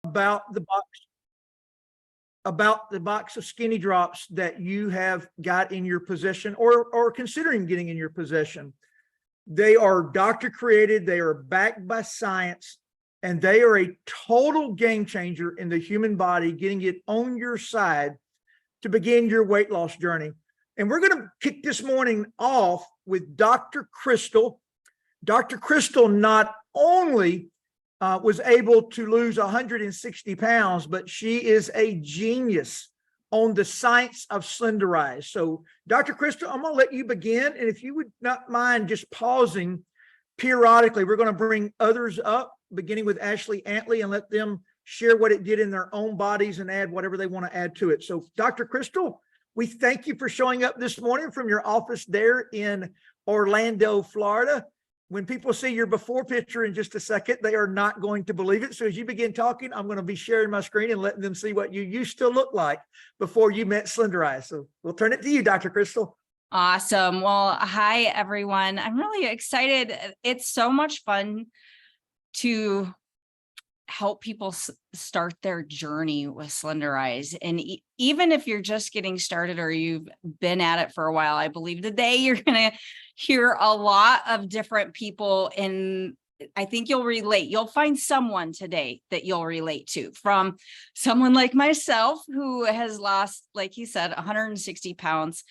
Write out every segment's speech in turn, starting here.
about the box of skinny drops that you have got in your possession or considering getting in your possession. They are doctor created, they are backed by science, and they are a total game changer in the human body, getting it on your side to begin your weight loss journey. And we're going to kick this morning off with Dr. Crystal. Dr. Crystal not only was able to lose 160 pounds, but she is a genius on the science of Slenderiiz. So Dr. Crystal, I'm going to let you begin. And if you would not mind just pausing periodically, we're going to bring others up, beginning with Ashley Antley, and let them share what it did in their own bodies and add whatever they want to add to it. So Dr. Crystal, we thank you for showing up this morning from your office there in Orlando, Florida. When people see your before picture in just a second, they are not going to believe it. So as you begin talking, I'm going to be sharing my screen and letting them see what you used to look like before you met Slenderiiz. So we'll turn it to you, Dr. Crystal. Awesome. Well, hi, everyone. I'm really excited. It's so much fun to help people start their journey with Slenderiiz. And even if you're just getting started or you've been at it for a while, I believe today you're going to hear a lot of different people, and I think you'll relate. You'll find someone today that you'll relate to, from someone like myself who has lost, like he said, 160 pounds.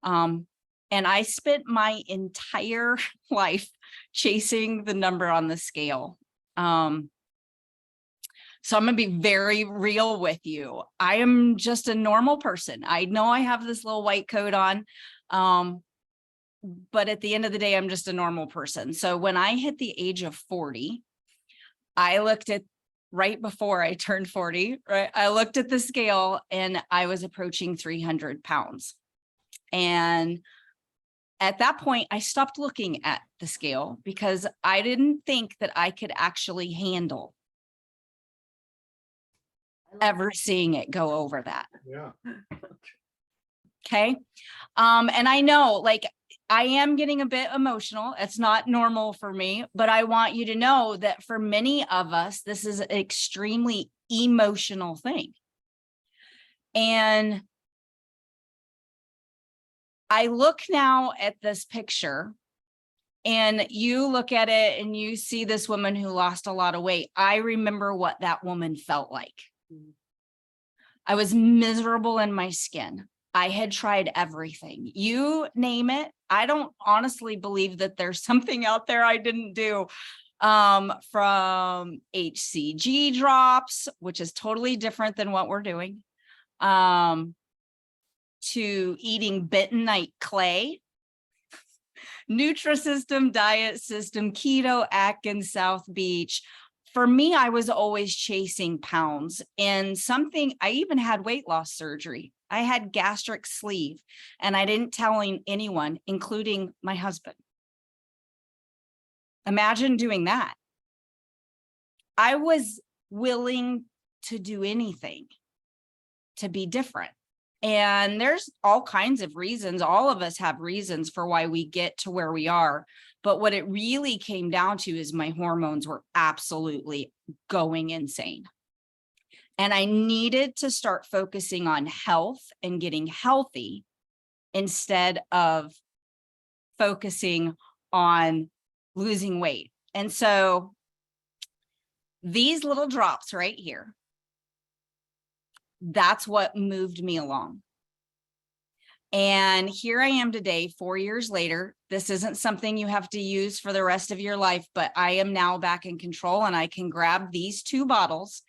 And I spent my entire life chasing the number on the scale. So I'm going to be very real with you. I am just a normal person. I know I have this little white coat on, but at the end of the day, I'm just a normal person. So when I hit the age of 40, I looked at right before I turned 40, right? I looked at the scale and I was approaching 300 pounds. And at that point, I stopped looking at the scale because I didn't think that I could actually handle ever seeing it go over that. Yeah. Okay. And I know, like, I am getting a bit emotional. It's not normal for me, but I want you to know that for many of us, this is an extremely emotional thing. And I look now at this picture, and you look at it and you see this woman who lost a lot of weight. I remember what that woman felt like. I was miserable in my skin. I had tried everything. You name it. I don't honestly believe that there's something out there I didn't do. From HCG drops, which is totally different than what we're doing, to eating bentonite clay, Nutrisystem, Diet System, Keto, Atkins, South Beach. For me, I was always chasing pounds, and I even had weight loss surgery. I had gastric sleeve, and I didn't tell anyone, including my husband. Imagine doing that. I was willing to do anything to be different. And there's all kinds of reasons. All of us have reasons for why we get to where we are. But what it really came down to is my hormones were absolutely going insane. And I needed to start focusing on health and getting healthy instead of focusing on losing weight. And so these little drops right here, that's what moved me along. And here I am today, 4 years later. This isn't something you have to use for the rest of your life, but I am now back in control, and I can grab these 2 bottles,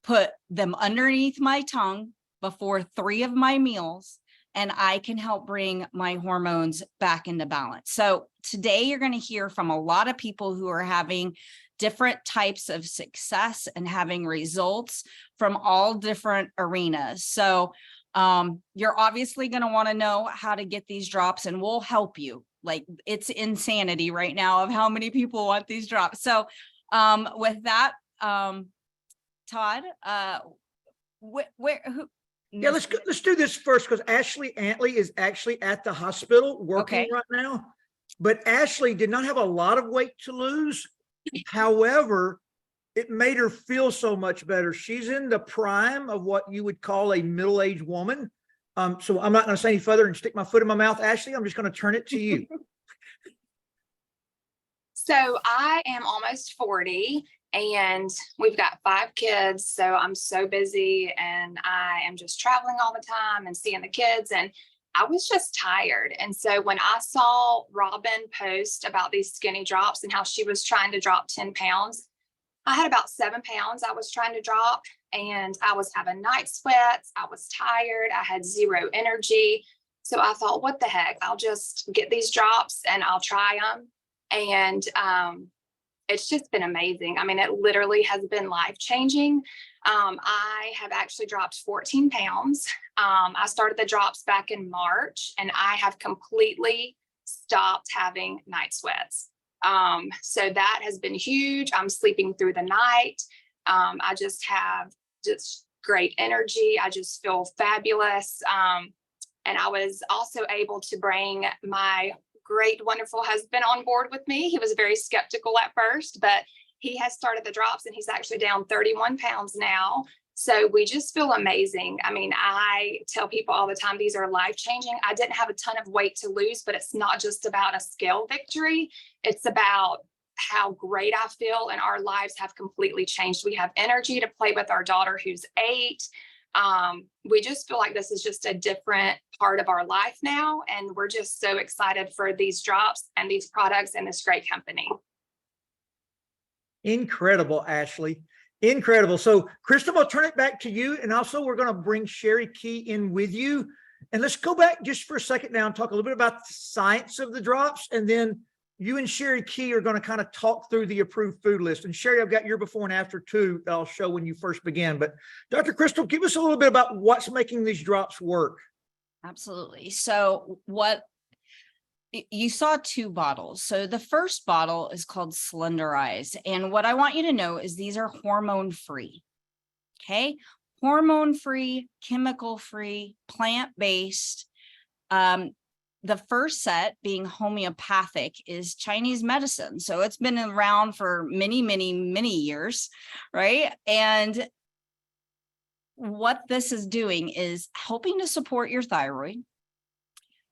put them underneath my tongue before 3 of my meals, and I can help bring my hormones back into balance. So today you're going to hear from a lot of people who are having different types of success and having results from all different arenas. So you're obviously going to want to know how to get these drops, and we'll help you. Like, it's insanity right now of how many people want these drops. So with that, Todd, Yeah, let's do this first, because Ashley Antley is actually at the hospital working right now. But Ashley did not have a lot of weight to lose. However, it made her feel so much better. She's in the prime of what you would call a middle-aged woman. So I'm not going to say any further and stick my foot in my mouth. Ashley, I'm just going to turn it to you. So I am almost 40 and we've got 5 kids. So I'm so busy and I am just traveling all the time and seeing the kids, and I was just tired. And so when I saw Robin post about these skinny drops and how she was trying to drop 10 pounds, I had about 7 pounds I was trying to drop, and I was having night sweats. I was tired. I had zero energy. So I thought, what the heck? I'll just get these drops and I'll try them. And it's just been amazing. I mean, it literally has been life-changing. I have actually dropped 14 pounds. I started the drops back in March, and I have completely stopped having night sweats. So that has been huge. I'm sleeping through the night. I just have just great energy. I just feel fabulous. And I was also able to bring my great, wonderful husband on board with me. He was very skeptical at first, but he has started the drops and he's actually down 31 pounds now. So we just feel amazing. I mean, I tell people all the time, these are life-changing. I didn't have a ton of weight to lose, but it's not just about a scale victory. It's about how great I feel, and our lives have completely changed. We have energy to play with our daughter who's 8. We just feel like this is just a different part of our life now. And we're just so excited for these drops and these products and this great company. Incredible, Ashley. Incredible. So, Crystal, I'll turn it back to you. And also, we're going to bring Sherry Key in with you. And let's go back just for a second now and talk a little bit about the science of the drops. And then you and Sherry Key are going to kind of talk through the approved food list. And Sherry, I've got your before and after too. I'll show when you first began. But Dr. Crystal, give us a little bit about what's making these drops work. Absolutely. So what you saw 2 bottles. So the first bottle is called Slenderiiz. And what I want you to know is these are hormone free. Okay. Hormone free, chemical free, plant-based. The first set, being homeopathic, is Chinese medicine. So it's been around for many, many, many years, right? And what this is doing is helping to support your thyroid,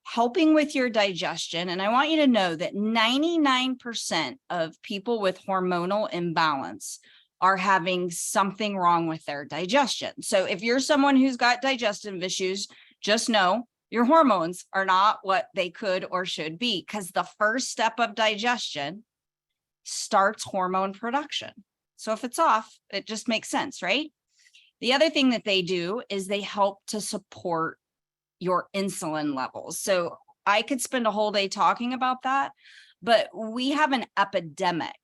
helping with your digestion. And I want you to know that 99% of people with hormonal imbalance are having something wrong with their digestion. So if you're someone who's got digestive issues, just know your hormones are not what they could or should be, because the first step of digestion starts hormone production. So if it's off, it just makes sense, right? The other thing that they do is they help to support your insulin levels. So I could spend a whole day talking about that, but we have an epidemic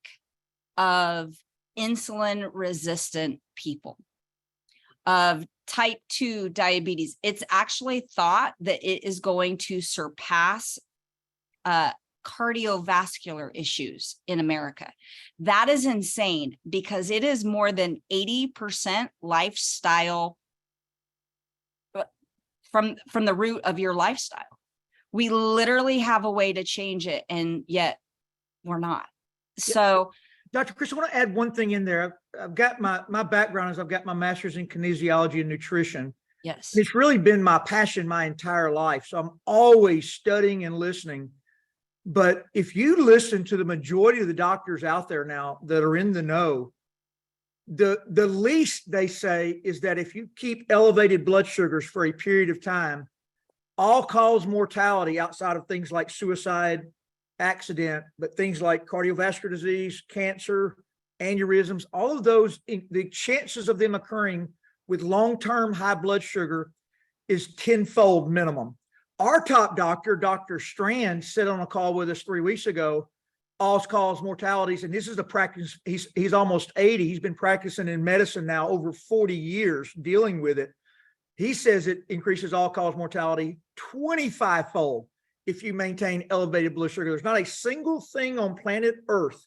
of insulin resistant people, of type 2 diabetes. It's actually thought that it is going to surpass cardiovascular issues in America. That is insane, because it is more than 80% lifestyle from the root of your lifestyle. We literally have a way to change it, and yet we're not. So Dr. Chris, I want to add one thing in there. I've got my background is I've got my master's in kinesiology and nutrition. yes, It's really been my passion my entire life. So I'm always studying and listening. But if you listen to the majority of the doctors out there now that are in the know, the least they say is that if you keep elevated blood sugars for a period of time, all-cause mortality outside of things like suicide, accident, but things like cardiovascular disease, cancer, aneurysms, all of those, the chances of them occurring with long-term high blood sugar is 10-fold minimum. Our top doctor, Dr. Strand, said on a call with us 3 weeks ago, all-cause mortalities, and this is a practice, he's almost 80. He's been practicing in medicine now over 40 years dealing with it. He says it increases all-cause mortality 25-fold if you maintain elevated blood sugar. There's not a single thing on planet Earth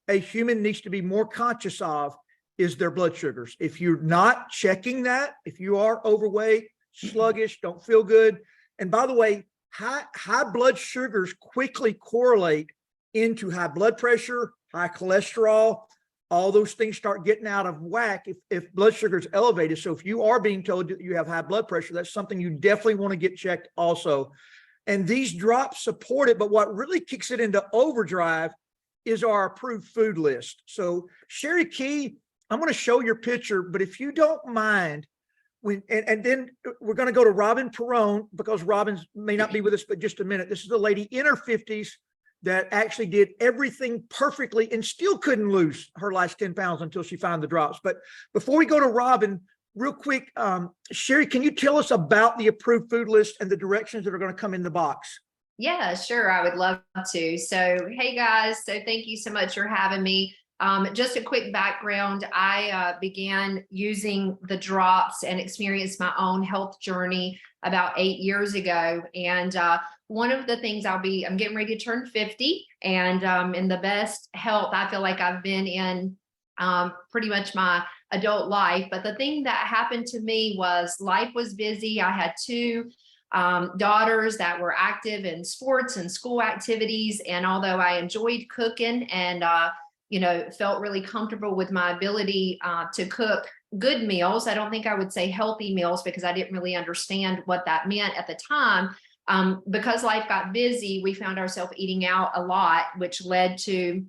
a human needs to be more conscious of is their blood sugars. If you're not checking that, if you are overweight, sluggish, don't feel good. And by the way, high blood sugars quickly correlate into high blood pressure, high cholesterol. all those things start getting out of whack if blood sugar is elevated. So if you are being told that you have high blood pressure, that's something you definitely want to get checked also. And these drops support it, but what really kicks it into overdrive is our approved food list. So Sherry Key, I'm going to show your picture, but if you don't mind, and then we're going to go to Robin Perrone, because Robin may not be with us, but just a minute. This is a lady in her 50s that actually did everything perfectly and still couldn't lose her last 10 pounds until she found the drops. But before we go to Robin, real quick, Sherry, can you tell us about the approved food list and the directions that are going to come in the box? Yeah, sure. I would love to. So, hey guys, so thank you so much for having me. Just a quick background. I began using the drops and experienced my own health journey about 8 years ago. And one of the things I'm getting ready to turn 50, and in the best health I feel like I've been in pretty much my adult life. But the thing that happened to me was life was busy. I had two daughters that were active in sports and school activities. And although I enjoyed cooking and, felt really comfortable with my ability to cook good meals, I don't think I would say healthy meals because I didn't really understand what that meant at the time. Because life got busy, we found ourselves eating out a lot, which led to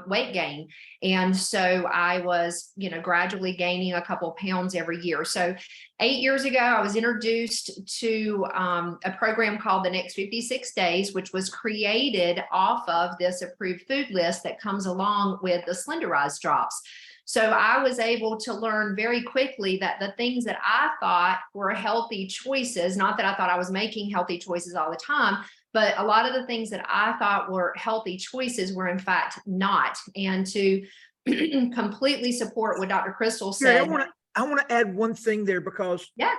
weight gain. And so I was, gradually gaining a couple of pounds every year. So 8 years ago, I was introduced to a program called the Next 56 Days, which was created off of this approved food list that comes along with the Slenderiiz drops. So I was able to learn very quickly that the things that I thought were healthy choices, not that I thought I was making healthy choices all the time, but a lot of the things that I thought were healthy choices were in fact not. And to completely support what Dr. Crystal said. I want to add one thing there because Yeah.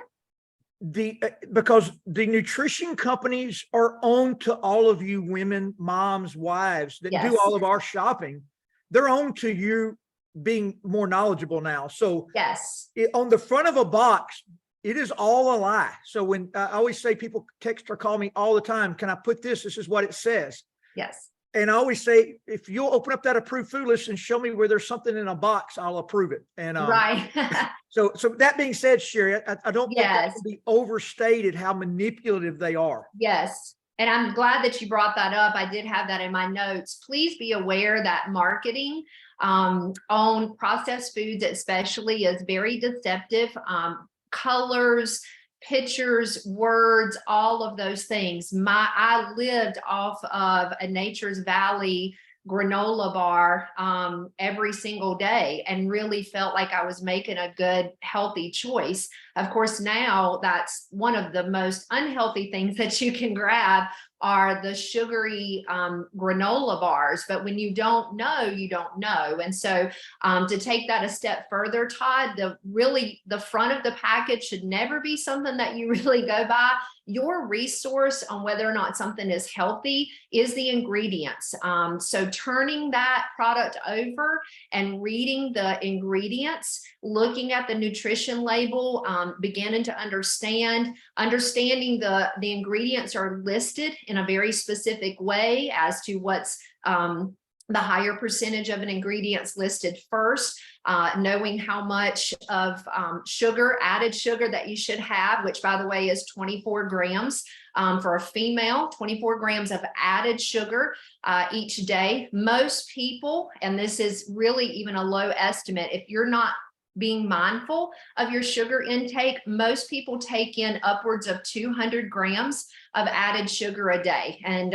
Because the nutrition companies are owned to all of you women, moms, wives that Yes. do all of our shopping. They're owned to you being more knowledgeable now. So Yes. on the front of a box, it is all a lie. So when I always say, people text or call me all the time, can I put this? This is what it says. Yes. And I always say, if you'll open up that approved food list and show me where there's something in a box, I'll approve it. And Right. so that being said, Sherry, I don't think that Yes. can be overstated how manipulative they are. Yes. And I'm glad that you brought that up. I did have that in my notes. Please be aware that marketing on processed foods especially is very deceptive. Colors, pictures, words, all of those things. I lived off of a Nature's Valley granola bar every single day and really felt like I was making a good, healthy choice. Of course, now that's one of the most unhealthy things that you can grab are the sugary granola bars. But when you don't know, you don't know. And so to take that a step further, Todd, the front of the package should never be something that you really go by. Your resource on whether or not something is healthy is the ingredients. So turning that product over and reading the ingredients, looking at the nutrition label, beginning to understanding the ingredients are listed in a very specific way as to what's the higher percentage of an ingredients listed first, knowing how much of added sugar that you should have, which by the way is 24 grams for a female, 24 grams of added sugar each day. Most people, and this is really even a low estimate, if you're not being mindful of your sugar intake, most people take in upwards of 200 grams of added sugar a day. And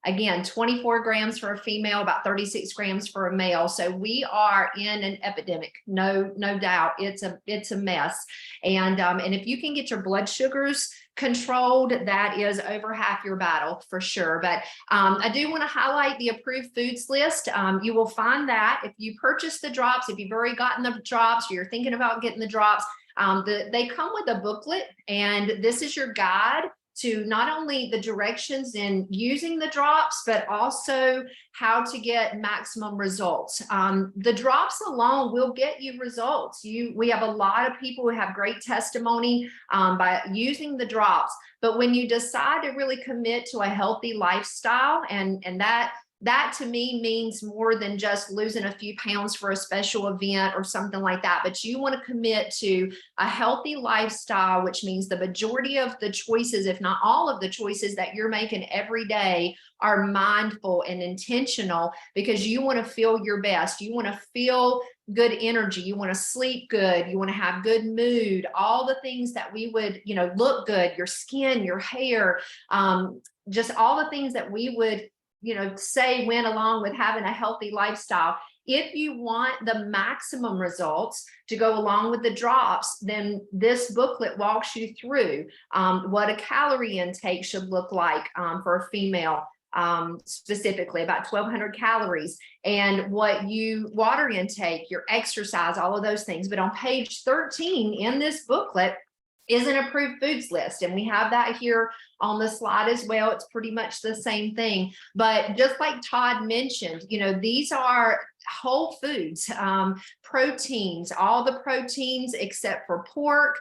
again, 24 grams for a female, about 36 grams for a male. So we are in an epidemic, no doubt. It's a mess. And if you can get your blood sugars controlled, that is over half your battle for sure. But I do want to highlight the approved foods list. You will find that if you purchase the drops, if you've already gotten the drops, or you're thinking about getting the drops, they come with a booklet, and this is your guide to not only the directions in using the drops, but also how to get maximum results. The drops alone will get you results. We have a lot of people who have great testimony by using the drops. But when you decide to really commit to a healthy lifestyle, and that that to me means more than just losing a few pounds for a special event or something like that. But you want to commit to a healthy lifestyle, which means the majority of the choices, if not all of the choices that you're making every day, are mindful and intentional, because you want to feel your best. You want to feel good energy. You want to sleep good. You want to have good mood, all the things that we would, look good, your skin, your hair, just all the things that we would, say went along with having a healthy lifestyle. If you want the maximum results to go along with the drops, then this booklet walks you through what a calorie intake should look like for a female, specifically about 1,200 calories, and water intake, your exercise, all of those things. But on page 13 in this booklet is an approved foods list. And we have that here on the slide as well. It's pretty much the same thing. But just like Todd mentioned, these are whole foods, proteins, all the proteins except for pork,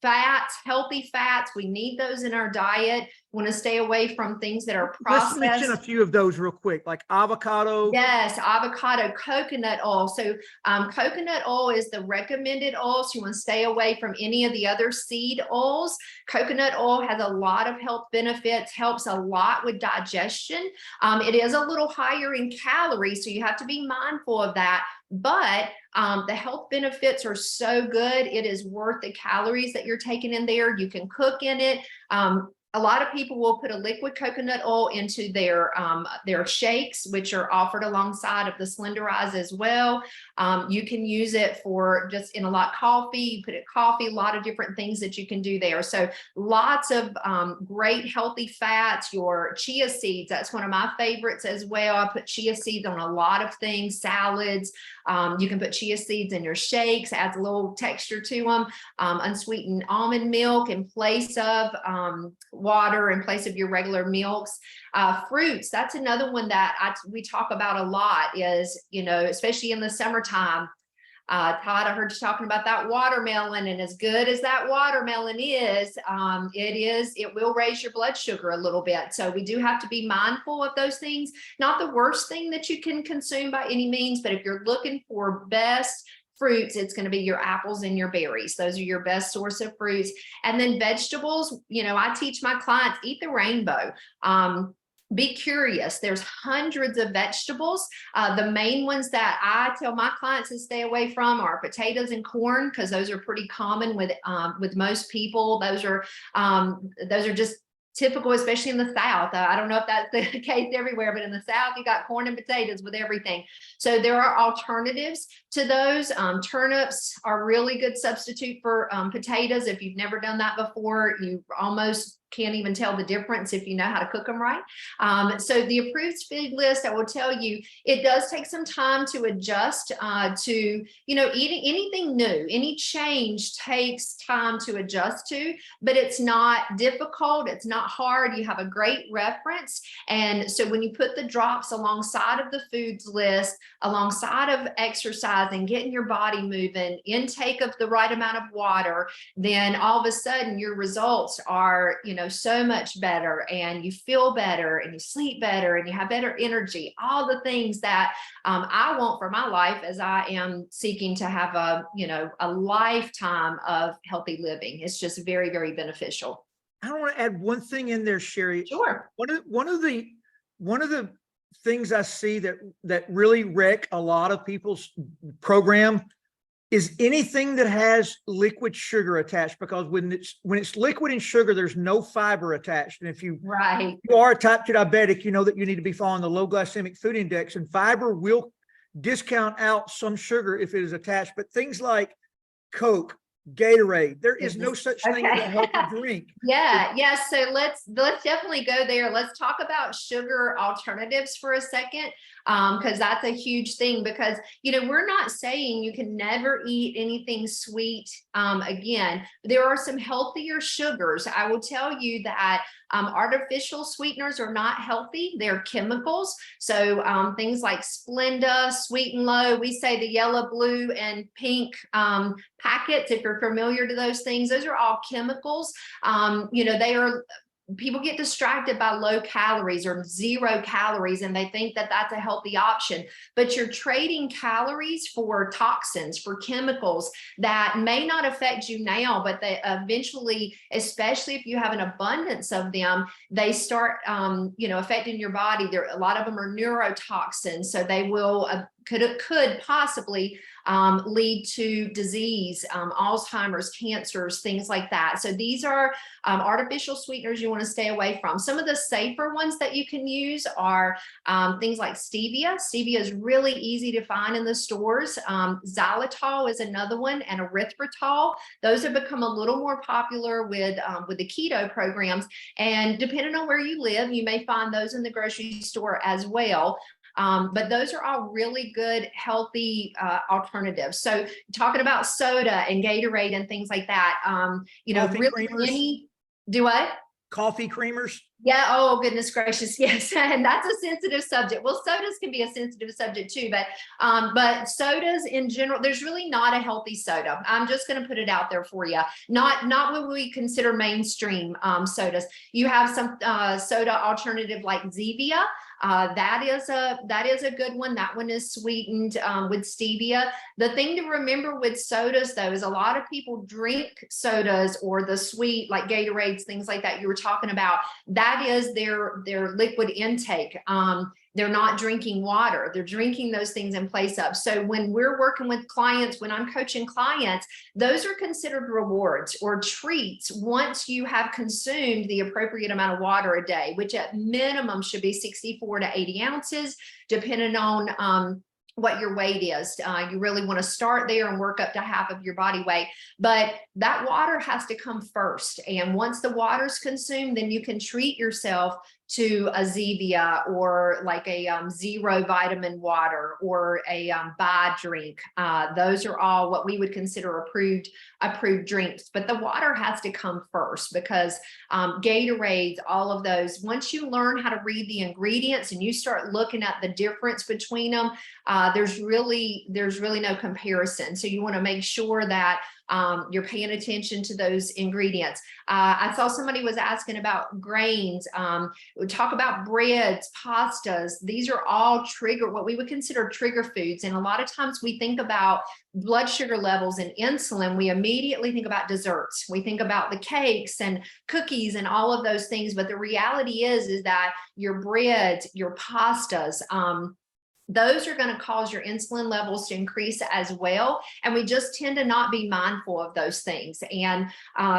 fats, healthy fats. We need those in our diet. Want to stay away from things that are processed. Let's mention a few of those real quick, like avocado. Yes, avocado, coconut oil. So coconut oil is the recommended oil. So you want to stay away from any of the other seed oils. Coconut oil has a lot of health benefits, helps a lot with digestion. It is a little higher in calories, so you have to be mindful of that. But the health benefits are so good. It is worth the calories that you're taking in there. You can cook in it. A lot of people will put a liquid coconut oil into their shakes, which are offered alongside of the Slenderiiz as well. You can use it for just in a lot of coffee. You put it coffee, a lot of different things that you can do there. So lots of great healthy fats. Your chia seeds, that's one of my favorites as well. I put chia seeds on a lot of things, salads. You can put chia seeds in your shakes, adds a little texture to them. Unsweetened almond milk in place of water, in place of your regular milks. Fruits, that's another one that we talk about a lot is, especially in the summertime. Todd, I heard you talking about that watermelon, and as good as that watermelon is, it will raise your blood sugar a little bit. So we do have to be mindful of those things. Not the worst thing that you can consume by any means, but if you're looking for best fruits, it's going to be your apples and your berries. Those are your best source of fruits. And then vegetables, I teach my clients, eat the rainbow. Be curious. There's hundreds of vegetables. The main ones that I tell my clients to stay away from are potatoes and corn, because those are pretty common with most people. Those are just typical, especially in the South. I don't know if that's the case everywhere, but in the South, you got corn and potatoes with everything. So there are alternatives to those. Turnips are really good substitute for potatoes. If you've never done that before, you almost can't even tell the difference if you know how to cook them right. So the approved food list, I will tell you, it does take some time to adjust to, eating anything new. Any change takes time to adjust to, but it's not difficult. It's not hard. You have a great reference. And so when you put the drops alongside of the foods list, alongside of exercise and getting your body moving, intake of the right amount of water, then all of a sudden your results are, so much better, and you feel better and you sleep better and you have better energy, all the things that I want for my life as I am seeking to have a lifetime of healthy living. It's just very, very beneficial. I want to add one thing in there, Sherry. Sure. One of the things I see that really wreck a lot of people's program is anything that has liquid sugar attached, because when it's liquid and sugar, there's no fiber attached. And if you are a type 2 diabetic, you know that you need to be following the low glycemic food index, and fiber will discount out some sugar if it is attached. But things like Coke, Gatorade, there is no such thing as a healthy drink. Yeah. So let's definitely go there. Let's talk about sugar alternatives for a second, because that's a huge thing. Because we're not saying you can never eat anything sweet. Again, there are some healthier sugars. I will tell you that artificial sweeteners are not healthy. They're chemicals. So things like Splenda, Sweet and Low, we say the yellow, blue, and pink packets, if you're familiar to those things, those are all chemicals. They are people get distracted by low calories or 0 calories, and they think that that's a healthy option, but you're trading calories for toxins, for chemicals that may not affect you now, but they eventually, especially if you have an abundance of them, they start, affecting your body. There, a lot of them are neurotoxins, so they will could possibly lead to disease, Alzheimer's, cancers, things like that. So these are artificial sweeteners you want to stay away from. Some of the safer ones that you can use are things like stevia. Stevia is really easy to find in the stores. Xylitol is another one, and erythritol. Those have become a little more popular with the keto programs. And depending on where you live, you may find those in the grocery store as well. But those are all really good, healthy alternatives. So talking about soda and Gatorade and things like that, Coffee really creamers. any, do what? Coffee creamers. Yeah. Oh, goodness gracious. Yes. And that's a sensitive subject. Well, sodas can be a sensitive subject too, but sodas in general, there's really not a healthy soda. I'm just going to put it out there for you. Not what we consider mainstream sodas. You have some soda alternative like Zevia. That is a good one. That one is sweetened with stevia. The thing to remember with sodas though is a lot of people drink sodas or the sweet like Gatorades, things like that you were talking about. That is their liquid intake. They're not drinking water. They're drinking those things in place of. So when we're working with clients, when I'm coaching clients, those are considered rewards or treats once you have consumed the appropriate amount of water a day, which at minimum should be 64 to 80 ounces, depending on what your weight is. You really want to start there and work up to half of your body weight, but that water has to come first. And once the water's consumed, then you can treat yourself to a Zevia or like a 0 vitamin water or a Bai drink. Those are all what we would consider approved drinks, but the water has to come first because Gatorades, all of those, once you learn how to read the ingredients and you start looking at the difference between them, there's really no comparison. So you want to make sure that you're paying attention to those ingredients. I saw somebody was asking about grains. We talk about breads, pastas. These are all what we would consider trigger foods. And a lot of times we think about blood sugar levels and insulin, we immediately think about desserts. We think about the cakes and cookies and all of those things. But the reality is that your breads, your pastas, those are going to cause your insulin levels to increase as well. And we just tend to not be mindful of those things. And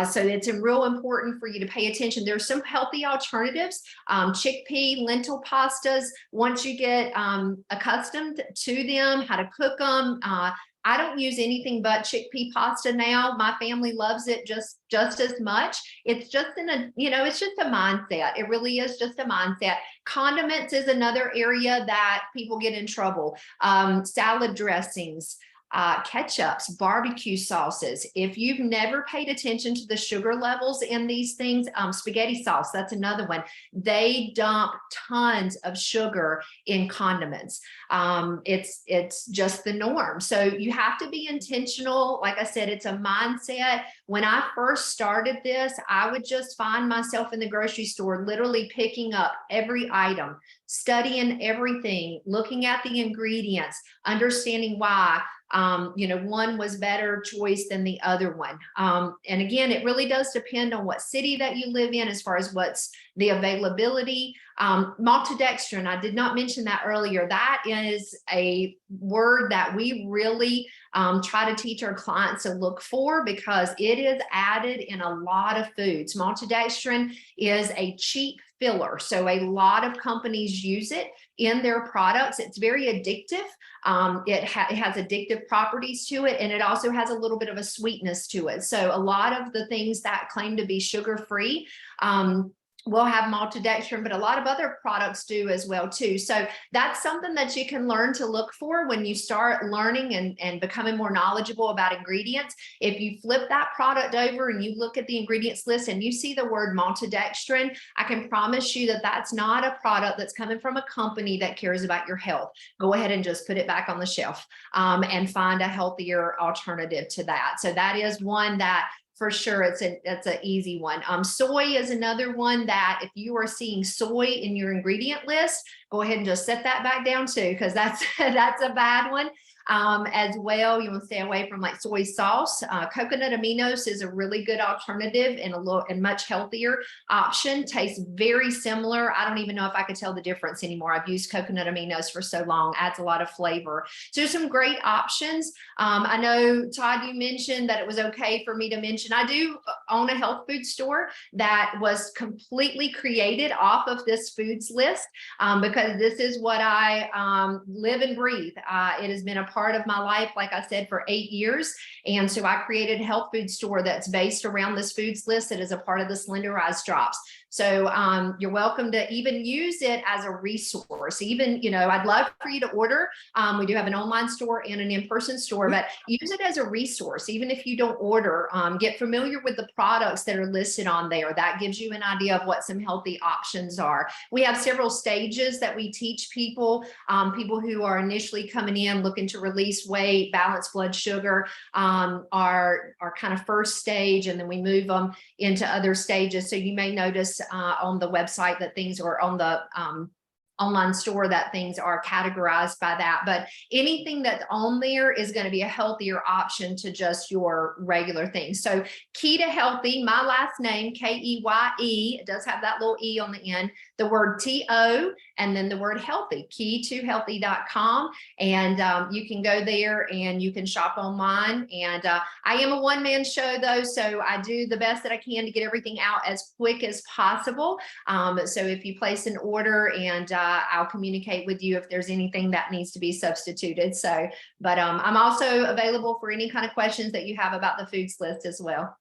so it's real important for you to pay attention. There's some healthy alternatives, chickpea, lentil pastas. Once you get accustomed to them, how to cook them, I don't use anything but chickpea pasta now. My family loves it just as much. It's just it's just a mindset. It really is just a mindset. Condiments is another area that people get in trouble. Salad dressings, ketchups, barbecue sauces. If you've never paid attention to the sugar levels in these things, spaghetti sauce, that's another one. They dump tons of sugar in condiments. It's just the norm. So you have to be intentional. Like I said, it's a mindset. When I first started this, I would just find myself in the grocery store, literally picking up every item, studying everything, looking at the ingredients, understanding why one was better choice than the other one. And again, it really does depend on what city that you live in as far as what's the availability. Maltodextrin, I did not mention that earlier. That is a word that we really try to teach our clients to look for because it is added in a lot of foods. Maltodextrin is a cheap filler. So a lot of companies use it in their products. It's very addictive. It has addictive properties to it, and it also has a little bit of a sweetness to it. So a lot of the things that claim to be sugar-free will have maltodextrin, but a lot of other products do as well too. So that's something that you can learn to look for when you start learning and becoming more knowledgeable about ingredients. If you flip that product over and you look at the ingredients list and you see the word maltodextrin, I can promise you that that's not a product that's coming from a company that cares about your health. Go ahead and just put it back on the shelf and find a healthier alternative to that. So that is one that For sure, it's an easy one. Soy is another one that if you are seeing soy in your ingredient list, go ahead and just set that back down too, because that's that's a bad one. As well, you want to stay away from like soy sauce. Coconut aminos is a really good alternative and and much healthier option. Tastes very similar. I don't even know if I could tell the difference anymore. I've used coconut aminos for so long. Adds a lot of flavor. So there's some great options. I know, Todd, you mentioned that it was okay for me to mention, I do own a health food store that was completely created off of this foods list, because this is what I live and breathe. It has been a part of my life, like I said, for 8 years. And so I created a health food store that's based around this foods list that is a part of the Slenderiiz Drops. So you're welcome to even use it as a resource. Even, you know, I'd love for you to order. We do have an online store and an in-person store, but use it as a resource. Even if you don't order, get familiar with the products that are listed on there. That gives you an idea of what some healthy options are. We have several stages that we teach people, people who are initially coming in looking to release weight, balance blood sugar, our kind of first stage, and then we move them into other stages. So you may notice on the website that things are on the online store that things are categorized by that, but anything that's on there is going to be a healthier option to just your regular things. So Key to Healthy, my last name, Keye, it does have that little E on the end, the word TO, and then the word healthy, key2healthy.com. And you can go there and you can shop online. And I am a one-man show though, so I do the best that I can to get everything out as quick as possible. So if you place an order, and I'll communicate with you if there's anything that needs to be substituted. So, but I'm also available for any kind of questions that you have about the foods list as well.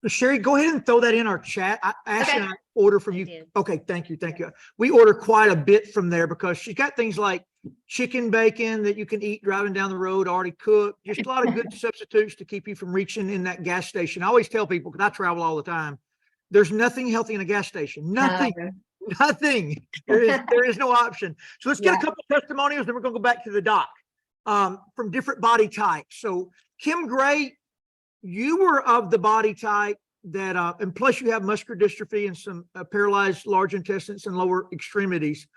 Sherry, go ahead and throw that in our chat. Ashley Okay. and I order from I you. did. Okay, thank you. Thank you. We order quite a bit from there because she's got things like chicken bacon that you can eat driving down the road, already cooked. Just a lot of good substitutes to keep you from reaching in that gas station. I always tell people, because I travel all the time, there's nothing healthy in a gas station. Nothing. Nothing. There is no option. So let's get a couple of testimonials, then we're going to go back to the doc from different body types. So Kim Gray, you were of the body type that, and plus you have muscular dystrophy and some paralyzed large intestines and lower extremities.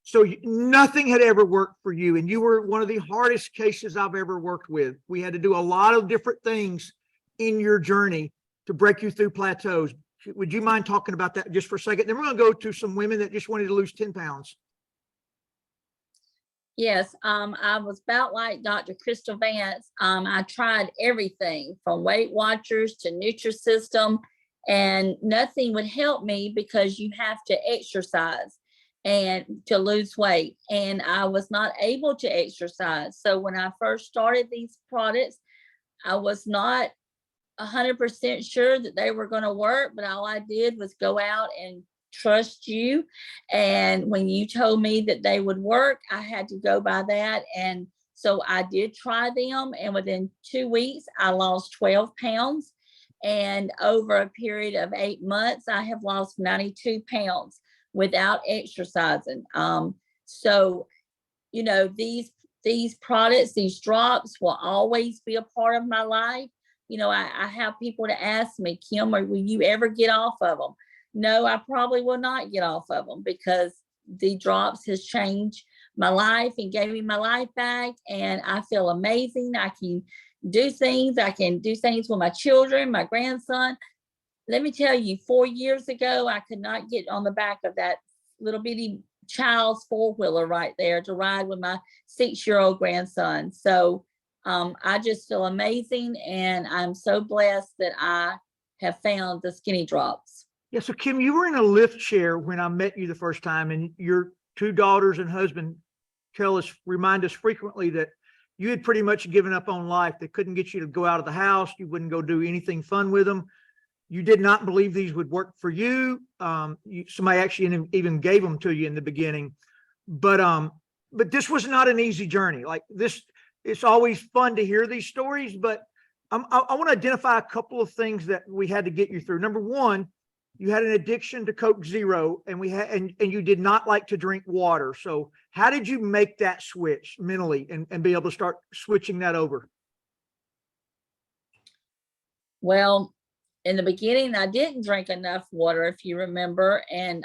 So nothing had ever worked for you. And you were one of the hardest cases I've ever worked with. We had to do a lot of different things in your journey to break you through plateaus. Would you mind talking about that just for a second? Then we're going to go to some women that just wanted to lose 10 pounds. Yes, I was about like Dr. Crystal Vance. I tried everything from Weight Watchers to Nutrisystem, and nothing would help me because you have to exercise and to lose weight. And I was not able to exercise. So when I first started these products, I was not 100% sure that they were going to work, but all I did was go out and trust you. And when you told me that they would work, I had to go by that. And so I did try them. And within 2 weeks, I lost 12 pounds. And over a period of 8 months, I have lost 92 pounds without exercising. So, you know, these products, these drops will always be a part of my life. You know, I have people to ask me, Kim, will you ever get off of them? No, I probably will not get off of them because the drops has changed my life and gave me my life back. And I feel amazing. I can do things. I can do things with my children, my grandson. Let me tell you, 4 years ago, I could not get on the back of that little bitty child's four-wheeler right there to ride with my 6-year-old grandson. So I just feel amazing, and I'm so blessed that I have found the Skinny Drops. Yeah. So Kim, you were in a lift chair when I met you the first time, and your 2 daughters and husband remind us frequently that you had pretty much given up on life. They couldn't get you to go out of the house. You wouldn't go do anything fun with them. You did not believe these would work for you. Somebody actually even gave them to you in the beginning, but this was not an easy journey. Like this, it's always fun to hear these stories, but I want to identify a couple of things that we had to get you through. Number one, you had an addiction to Coke Zero, and and you did not like to drink water. So how did you make that switch mentally and be able to start switching that over? Well, in the beginning, I didn't drink enough water, if you remember. And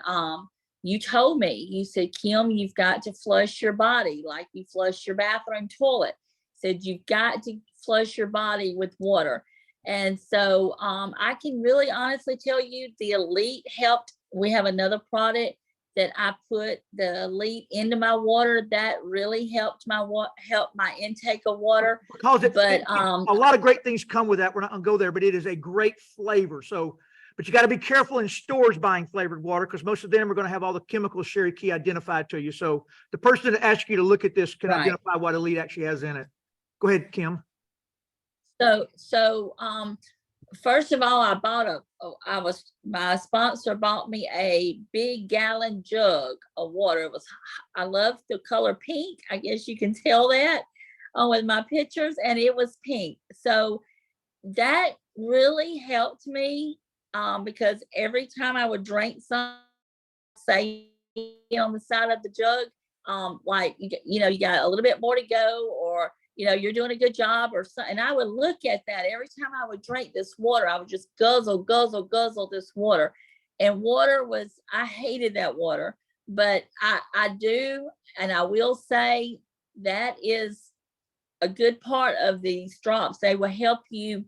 you told me, you said, Kim, you've got to flush your body like you flush your bathroom toilet. Said you've got to flush your body with water. And so I can really honestly tell you the Elite helped. We have another product that I put the Elite into my water that really helped my intake of water. Because But a lot of great things come with that. We're not gonna go there, but it is a great flavor. So, but you got to be careful in stores buying flavored water, because most of them are going to have all the chemicals Sherry Key identified to you. So the person that asked you to look at this can Right. identify what Elite actually has in it. Go ahead, Kim. So first of all, my sponsor bought me a big gallon jug of water. I love the color pink. I guess you can tell that with my pictures, and it was pink. So that really helped me because every time I would drink some, say on the side of the jug, like, you know, you got a little bit more to go, or you know, you're doing a good job or something. And I would look at that every time I would drink this water. I would just guzzle this water. And water was, I hated that water, but I do, and I will say that is a good part of these drops. They will help you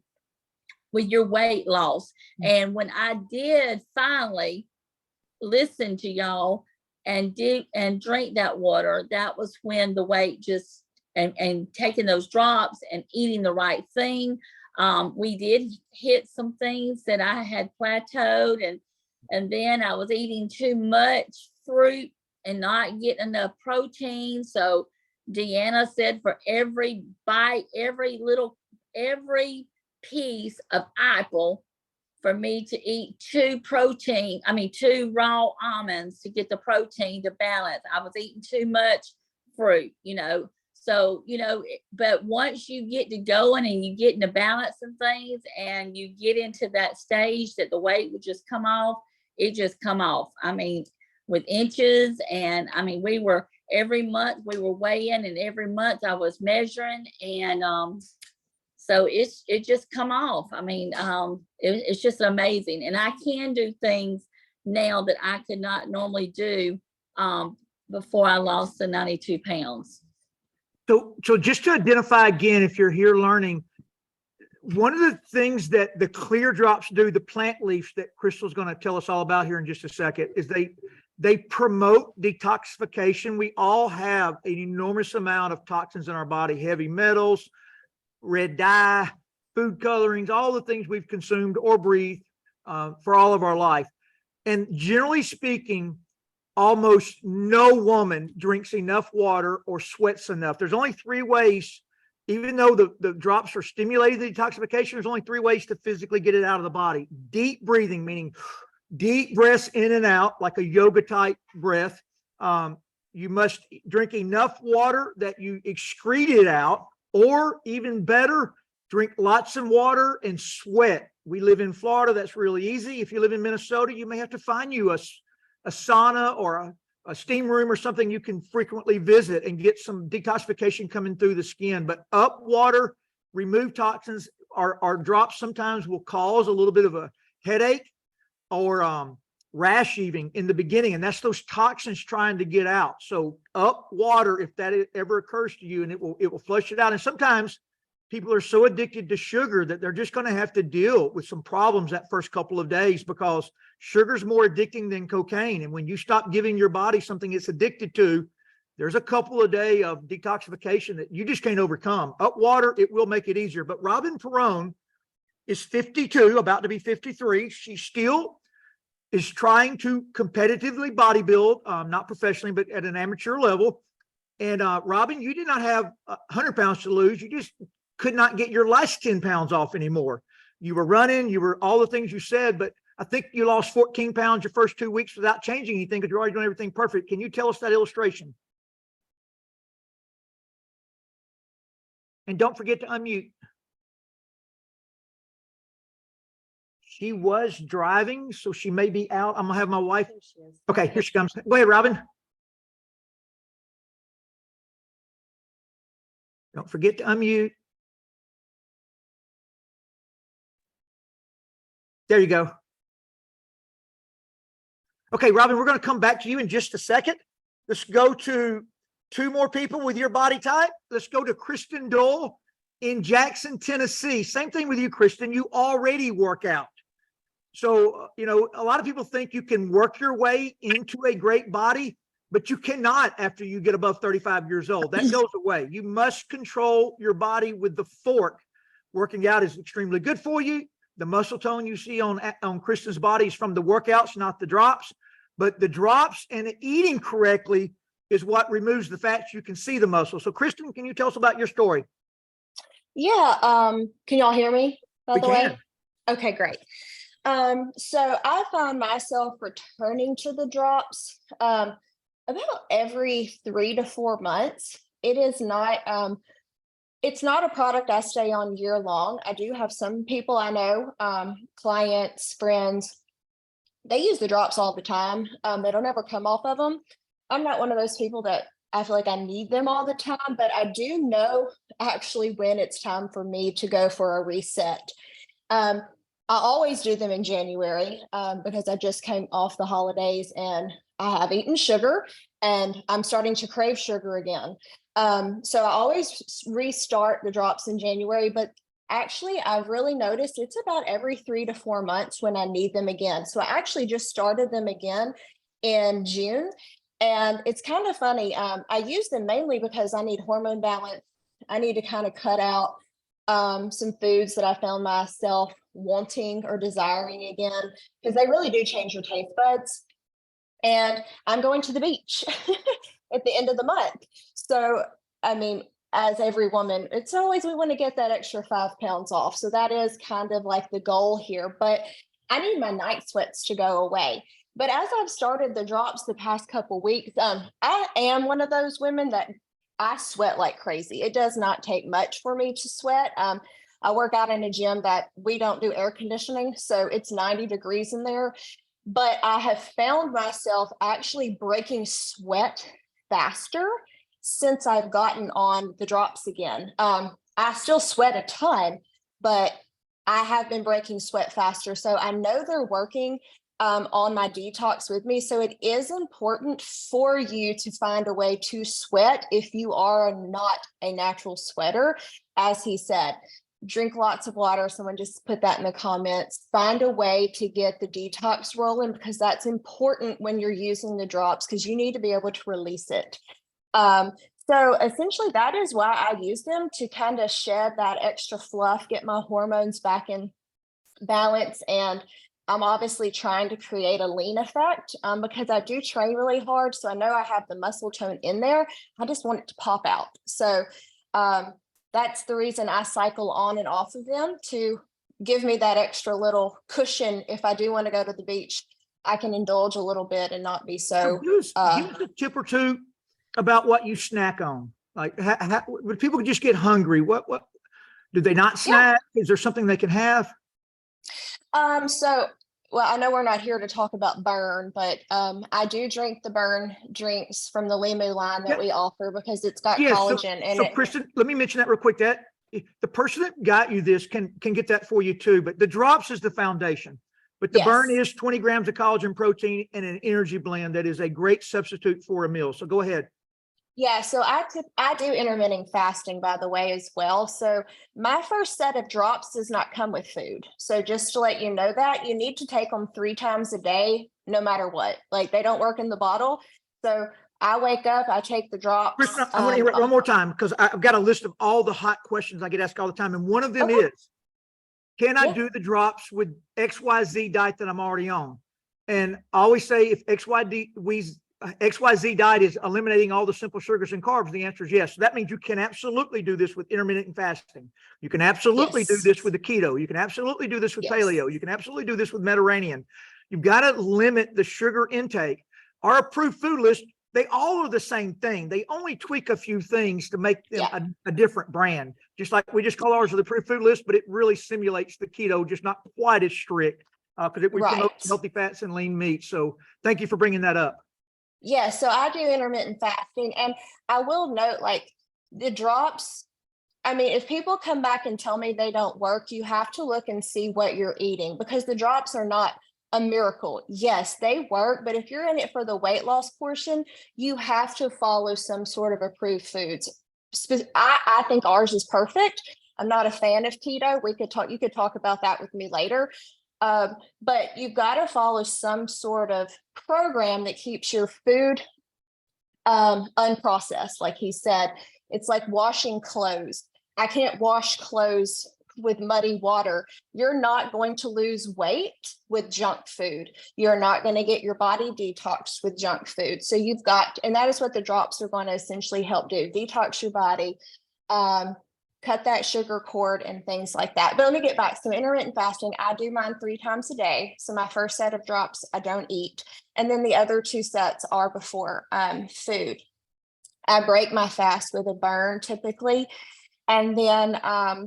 with your weight loss. And when I did finally listen to y'all and drink that water, that was when the weight just, and taking those drops and eating the right thing. We did hit some things that I had plateaued, and then I was eating too much fruit and not getting enough protein. So Deanna said for every bite, every piece of apple, for me to eat two raw almonds to get the protein to balance. I was eating too much fruit, you know. So, you know, but once you get to going and you get into balance and things, and you get into that stage that the weight would just come off, it just come off. I mean, with inches. And I mean, every month we were weighing, and every month I was measuring, and so it just come off. I mean, it's just amazing. And I can do things now that I could not normally do before I lost the 92 pounds. So just to identify again, if you're here learning, one of the things that the clear drops do, the plant leaves that Crystal's going to tell us all about here in just a second, is they promote detoxification. We all have an enormous amount of toxins in our body, heavy metals, red dye, food colorings, all the things we've consumed or breathed for all of our life. And generally speaking, almost no woman drinks enough water or sweats enough. There's only 3 ways, even though the drops are stimulating the detoxification, there's only 3 ways to physically get it out of the body. Deep breathing, meaning deep breaths in and out, like a yoga type breath. You must drink enough water that you excrete it out, or even better, drink lots of water and sweat. We live in Florida. That's really easy. If you live in Minnesota, you may have to find you a sauna or a steam room or something you can frequently visit and get some detoxification coming through the skin. But up water, remove toxins. Our drops sometimes will cause a little bit of a headache or rash even in the beginning, and that's those toxins trying to get out. So up water, if that ever occurs to you, and it will flush it out. And sometimes people are so addicted to sugar that they're just going to have to deal with some problems that first couple of days, because sugar's more addicting than cocaine. And when you stop giving your body something it's addicted to, there's a couple of days of detoxification that you just can't overcome. Up water, it will make it easier. But Robin Perrone is 52, about to be 53. She still is trying to competitively bodybuild, not professionally, but at an amateur level. And Robin, you did not have 100 pounds to lose. You just could not get your last 10 pounds off anymore. You were running, you were all the things you said, but I think you lost 14 pounds your first 2 weeks without changing anything because you're already doing everything perfect. Can you tell us that illustration? And don't forget to unmute. She was driving, so she may be out. I'm gonna have my wife. Okay, here she comes. Go ahead, Robin. Don't forget to unmute. There you go. Okay, Robin, we're going to come back to you in just a second. Let's go to two more people with your body type. Let's go to Kristen Dole in Jackson, Tennessee. Same thing with you, Kristen. You already work out. So, you know, a lot of people think you can work your way into a great body, but you cannot after you get above 35 years old. That goes away. You must control your body with the fork. Working out is extremely good for you. The muscle tone you see on Kristen's body is from the workouts, not the drops. But the drops and eating correctly is what removes the fat so you can see the muscle. So, Kristen, can you tell us about your story? Yeah, can y'all hear me, by We the way? can. Okay, great. So I found myself returning to the drops about every 3 to 4 months. It is not it's not a product I stay on year long. I do have some people I know, clients, friends, they use the drops all the time. They don't ever come off of them. I'm not one of those people that I feel like I need them all the time, but I do know actually when it's time for me to go for a reset. I always do them in January because I just came off the holidays and I have eaten sugar and I'm starting to crave sugar again. So I always restart the drops in January, but actually I've really noticed it's about every 3 to 4 months when I need them again. So I actually just started them again in June. And it's kind of funny. I use them mainly because I need hormone balance. I need to kind of cut out some foods that I found myself wanting or desiring again, because they really do change your taste buds. And I'm going to the beach at the end of the month. So, I mean, as every woman, it's always we want to get that extra 5 pounds off. So that is kind of like the goal here. But I need my night sweats to go away. But as I've started the drops the past couple weeks, I am one of those women that I sweat like crazy. It does not take much for me to sweat. I work out in a gym that we don't do air conditioning, so it's 90 degrees in there. But I have found myself actually breaking sweat faster since I've gotten on the drops again. I still sweat a ton, but I have been breaking sweat faster. So I know they're working on my detox with me. So it is important for you to find a way to sweat if you are not a natural sweater. As he said, drink lots of water. Someone just put that in the comments. Find a way to get the detox rolling, because that's important when you're using the drops, because you need to be able to release it. So essentially that is why I use them, to kind of shed that extra fluff, get my hormones back in balance. And I'm obviously trying to create a lean effect because I do train really hard. So I know I have the muscle tone in there. I just want it to pop out. So that's the reason I cycle on and off of them, to give me that extra little cushion. If I do want to go to the beach, I can indulge a little bit and not be so. Give us a tip or two about what you snack on. Like, would people just get hungry? What do they not snack? Yeah. Is there something they can have? So, well, I know we're not here to talk about Burn, but I do drink the Burn drinks from the Limu line that we offer, because it's got collagen in it. Kristen, let me mention that real quick. That the person that got you this can get that for you too, but the drops is the foundation. But the Burn is 20 grams of collagen protein and an energy blend that is a great substitute for a meal. So go ahead. Yeah, so I do intermittent fasting, by the way, as well. So my first set of drops does not come with food. So just to let you know that, you need to take them 3 times a day, no matter what. Like, they don't work in the bottle. So I wake up, I take the drops. Kristen, I'm going to interrupt one more time, because I've got a list of all the hot questions I get asked all the time. And one of them is, can I do the drops with XYZ diet that I'm already on? And I always say, if XYZ diet is eliminating all the simple sugars and carbs, the answer is yes. So that means you can absolutely do this with intermittent fasting. You can absolutely do this with the keto. You can absolutely do this with paleo. You can absolutely do this with Mediterranean. You've got to limit the sugar intake. Our approved food list, they all are the same thing. They only tweak a few things to make them a different brand. Just like we just call ours the approved food list, but it really simulates the keto, just not quite as strict, because we promote healthy fats and lean meat. So thank you for bringing that up. Yeah, so I do intermittent fasting, and I will note, like, the drops, I mean, if people come back and tell me they don't work, you have to look and see what you're eating, because the drops are not a miracle. Yes, they work, but if you're in it for the weight loss portion, you have to follow some sort of approved foods. I think ours is perfect. I'm not a fan of keto. You could talk about that with me later. But you've got to follow some sort of program that keeps your food unprocessed. Like he said, it's like washing clothes. I can't wash clothes with muddy water. You're not going to lose weight with junk food. You're not going to get your body detoxed with junk food. So you've got, and that is what the drops are going to essentially help do: detox your body, cut that sugar cord and things like that. But let me get back. So intermittent fasting, I do mine 3 times a day. So my first set of drops, I don't eat. And then the other 2 sets are before food. I break my fast with a burn typically. And then I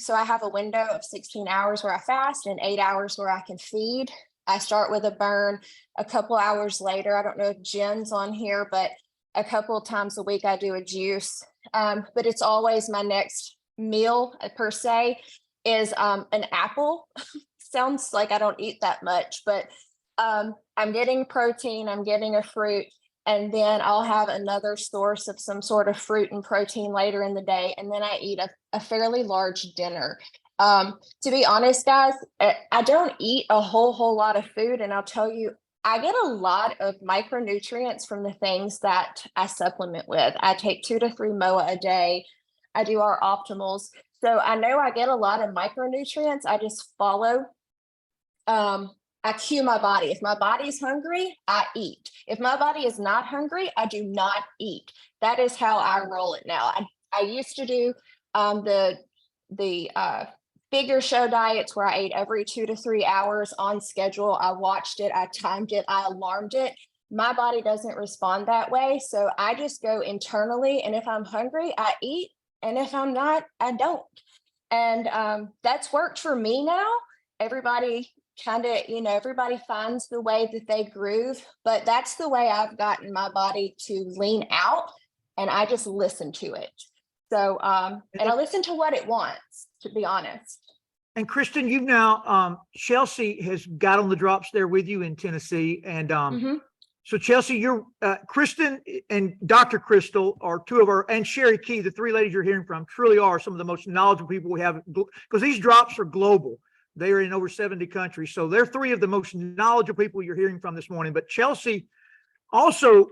have a window of 16 hours where I fast and 8 hours where I can feed. I start with a burn. A couple hours later, I don't know if Jen's on here, but a couple of times a week I do a juice. But it's always my next meal per se is an apple. Sounds like I don't eat that much, but I'm getting protein, I'm getting a fruit, and then I'll have another source of some sort of fruit and protein later in the day. And then I eat a fairly large dinner. To be honest, guys, I don't eat a whole lot of food. And I'll tell you, I get a lot of micronutrients from the things that I supplement with. I take 2 to 3 MOA a day. I do our optimals. So I know I get a lot of micronutrients. I just follow, I cue my body. If my body's hungry, I eat. If my body is not hungry, I do not eat. That is how I roll it now. I used to do the figure show diets where I ate every 2 to 3 hours on schedule. I watched it, I timed it, I alarmed it. My body doesn't respond that way. So I just go internally. And if I'm hungry, I eat. And if I'm not, I don't. And that's worked for me now. Everybody everybody finds the way that they groove, but that's the way I've gotten my body to lean out, and I just listen to it. So, and I listen to what it wants, to be honest. And Kristen, you've now, Chelsea has got on the drops there with you in Tennessee. And so Chelsea, you're, Kristen and Dr. Crystal are 2 of our, and Sherry Key, the 3 ladies you're hearing from, truly are some of the most knowledgeable people we have, because these drops are global. They are in over 70 countries. So they're 3 of the most knowledgeable people you're hearing from this morning. But Chelsea also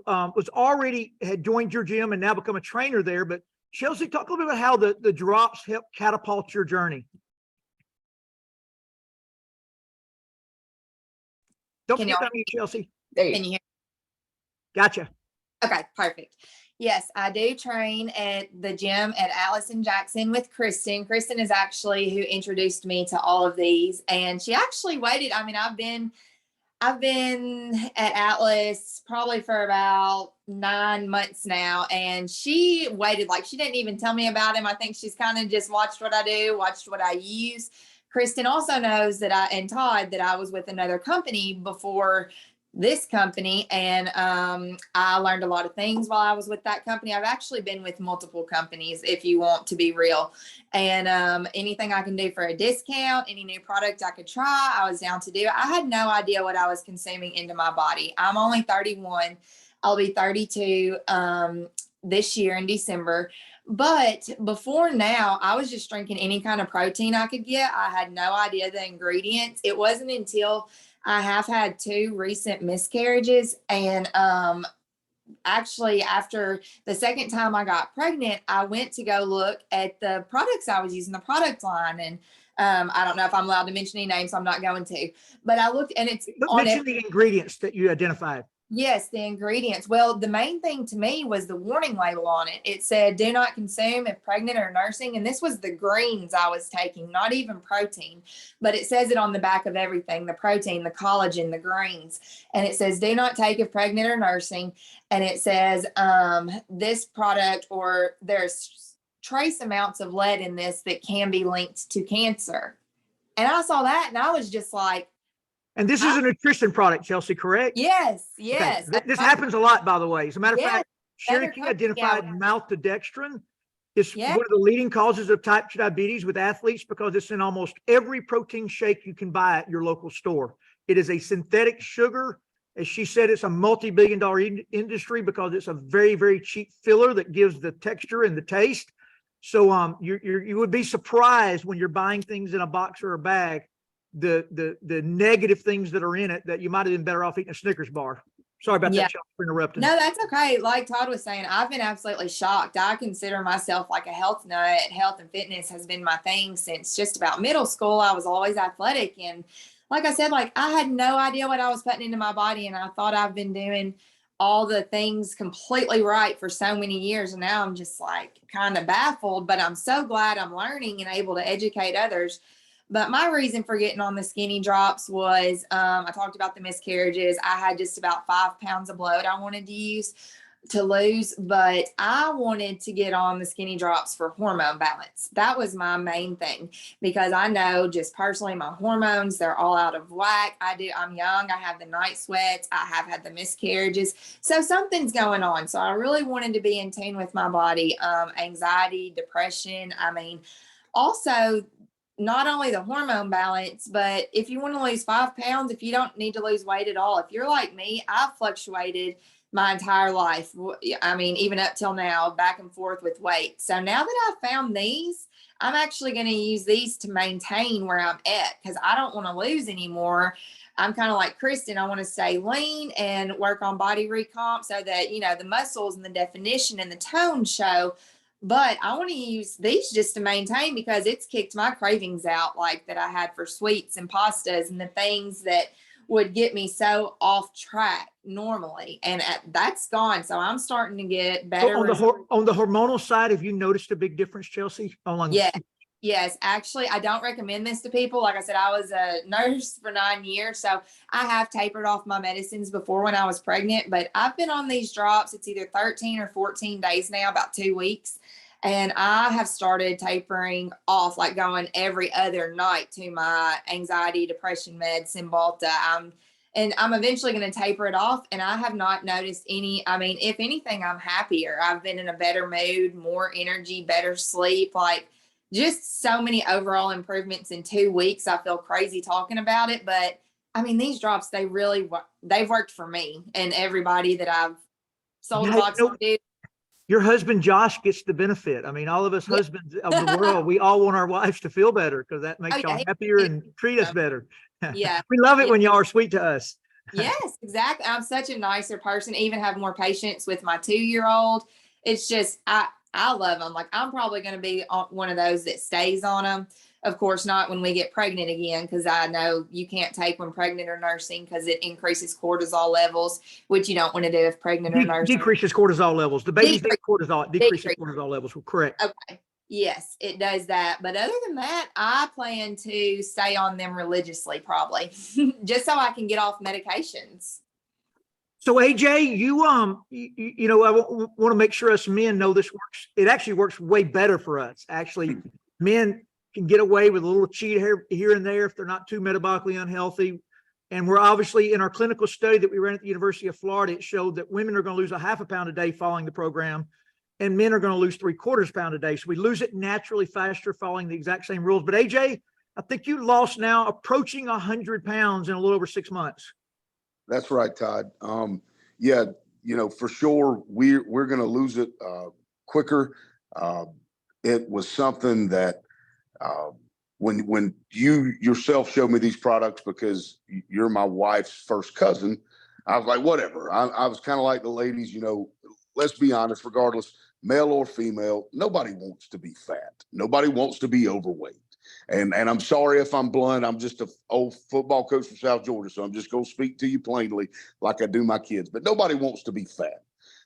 had joined your gym and now become a trainer there. But Chelsea, talk a little bit about how the drops help catapult your journey. Don't forget to unmute, Chelsea. Can you hear? Gotcha. Okay, perfect. Yes, I do train at the gym at Allison Jackson with Kristen. Kristen is actually who introduced me to all of these, and she actually waited. I mean, I've been at Atlas probably for about 9 months now, and she waited. Like, she didn't even tell me about him. I think she's kind of just watched what I do, watched what I use. Kristen also knows that and Todd, that I was with another company before this company, and I learned a lot of things while I was with that company. I've actually been with multiple companies, if you want to be real, and anything I can do for a discount, any new product I could try, I was down to do. I had no idea what I was consuming into my body. I'm only 31. I'll be 32 this year in December. But before now, I was just drinking any kind of protein I could get. I had no idea the ingredients. It wasn't until I have had 2 recent miscarriages, and actually after the second time I got pregnant, I went to go look at the products I was using, the product line, and I don't know if I'm allowed to mention any names, so I'm not going to, but I looked, and it's mention the ingredients that you identified. Yes, the ingredients. Well, the main thing to me was the warning label on it. It said, do not consume if pregnant or nursing. And this was the greens I was taking, not even protein, but it says it on the back of everything, the protein, the collagen, the greens. And it says, do not take if pregnant or nursing. And it says, this product, or there's trace amounts of lead in this that can be linked to cancer. And I saw that, and I was just like, and this is a nutrition product, Chelsea, correct? Yes, yes. Okay. This happens a lot, by the way. As a matter of Yes, fact, Sherry Key identified maltodextrin It's Yeah. one of the leading causes of type 2 diabetes with athletes because it's in almost every protein shake you can buy at your local store. It is a synthetic sugar. As she said, it's a multi-billion-dollar industry because it's a very, very cheap filler that gives the texture and the taste. So you would be surprised when you're buying things in a box or a bag, the negative things that are in it that you might have been better off eating a Snickers bar. Sorry about Yeah. that, Chelsea, for interrupting. No, that's okay. Like Todd was saying, I've been absolutely shocked. I consider myself like a health nut. Health and fitness has been my thing since just about middle school. I was always athletic. And like I said, like I had no idea what I was putting into my body. And I thought I've been doing all the things completely right for so many years. And now I'm just like kind of baffled, but I'm so glad I'm learning and able to educate others. But my reason for getting on the skinny drops was I talked about the miscarriages. I had just about 5 pounds of bloat I wanted to lose, but I wanted to get on the skinny drops for hormone balance. That was my main thing because I know just personally my hormones, they're all out of whack. I'm young. I have the night sweats. I have had the miscarriages. So something's going on. So I really wanted to be in tune with my body. Anxiety, depression. I mean, also not only the hormone balance, but if you want to lose 5 pounds, if you don't need to lose weight at all, if you're like me, I've fluctuated my entire life. I mean, even up till now, back and forth with weight. So now that I've found these, I'm actually going to use these to maintain where I'm at because I don't want to lose anymore. I'm kind of like Kristen. I want to stay lean and work on body recomp so that, you know, the muscles and the definition and the tone show. But I want to use these just to maintain because it's kicked my cravings out like that I had for sweets and pastas and the things that would get me so off track normally. And that's gone. So I'm starting to get better. So on the hormonal side, have you noticed a big difference, Chelsea? Yeah. Yes, actually, I don't recommend this to people. Like I said, I was a nurse for 9 years, so I have tapered off my medicines before when I was pregnant, but I've been on these drops. It's either 13 or 14 days now, about 2 weeks. And I have started tapering off, like going every other night to my anxiety, depression meds, Cymbalta. I'm eventually going to taper it off. And I have not noticed any, I mean, if anything, I'm happier. I've been in a better mood, more energy, better sleep, like just so many overall improvements in 2 weeks. I feel crazy talking about it, but I mean, these drops, they've worked for me and everybody that I've sold a box to. Your husband, Josh, gets the benefit. I mean, all of us husbands of the world, we all want our wives to feel better because that makes y'all happier and treat us better. Yeah. We love it when y'all are sweet to us. Yes, exactly. I'm such a nicer person, even have more patience with my 2-year-old. It's just, I love them. Like I'm probably going to be one of those that stays on them. Of course, not when we get pregnant again, because I know you can't take when pregnant or nursing because it increases cortisol levels, which you don't want to do if pregnant or nursing. Decreases cortisol levels. The baby's cortisol decreases cortisol levels. Correct. Okay. Yes, it does that. But other than that, I plan to stay on them religiously, probably, just so I can get off medications. So AJ, you know, I want to make sure us men know this works. It actually works way better for us. Actually, men can get away with a little cheat here and there if they're not too metabolically unhealthy. And we're obviously in our clinical study that we ran at the University of Florida, it showed that women are going to lose a half a pound a day following the program, and men are going to lose 3/4 pound a day. So we lose it naturally faster following the exact same rules. But AJ, I think you lost now approaching 100 pounds in a little over 6 months. That's right, Todd. Yeah, you know, for sure, we're going to lose it quicker. It was something that when you yourself showed me these products, because you're my wife's first cousin, I was like, whatever. I was kind of like the ladies, you know, let's be honest, regardless, male or female, nobody wants to be fat. Nobody wants to be overweight. And I'm sorry if I'm blunt. I'm just an old football coach from South Georgia, so I'm just going to speak to you plainly like I do my kids. But nobody wants to be fat.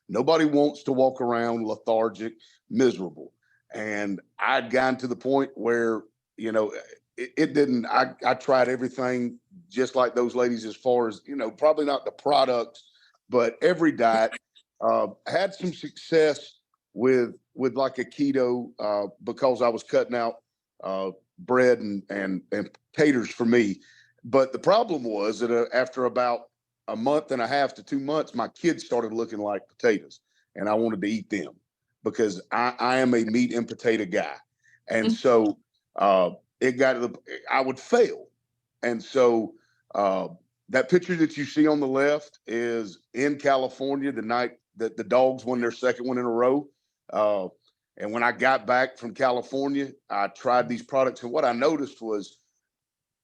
Nobody wants to walk around lethargic, miserable. And I'd gotten to the point where, you know, it didn't, I tried everything just like those ladies as far as, you know, probably not the products, but every diet. Had some success with like a keto because I was cutting out bread and taters for me. But the problem was that after about a month and a half to 2 months, my kids started looking like potatoes and I wanted to eat them. because I am a meat and potato guy. And so it got to I would fail. And so that picture that you see on the left is in California the night that the Dogs won their second one in a row. And when I got back from California, I tried these products. And what I noticed was,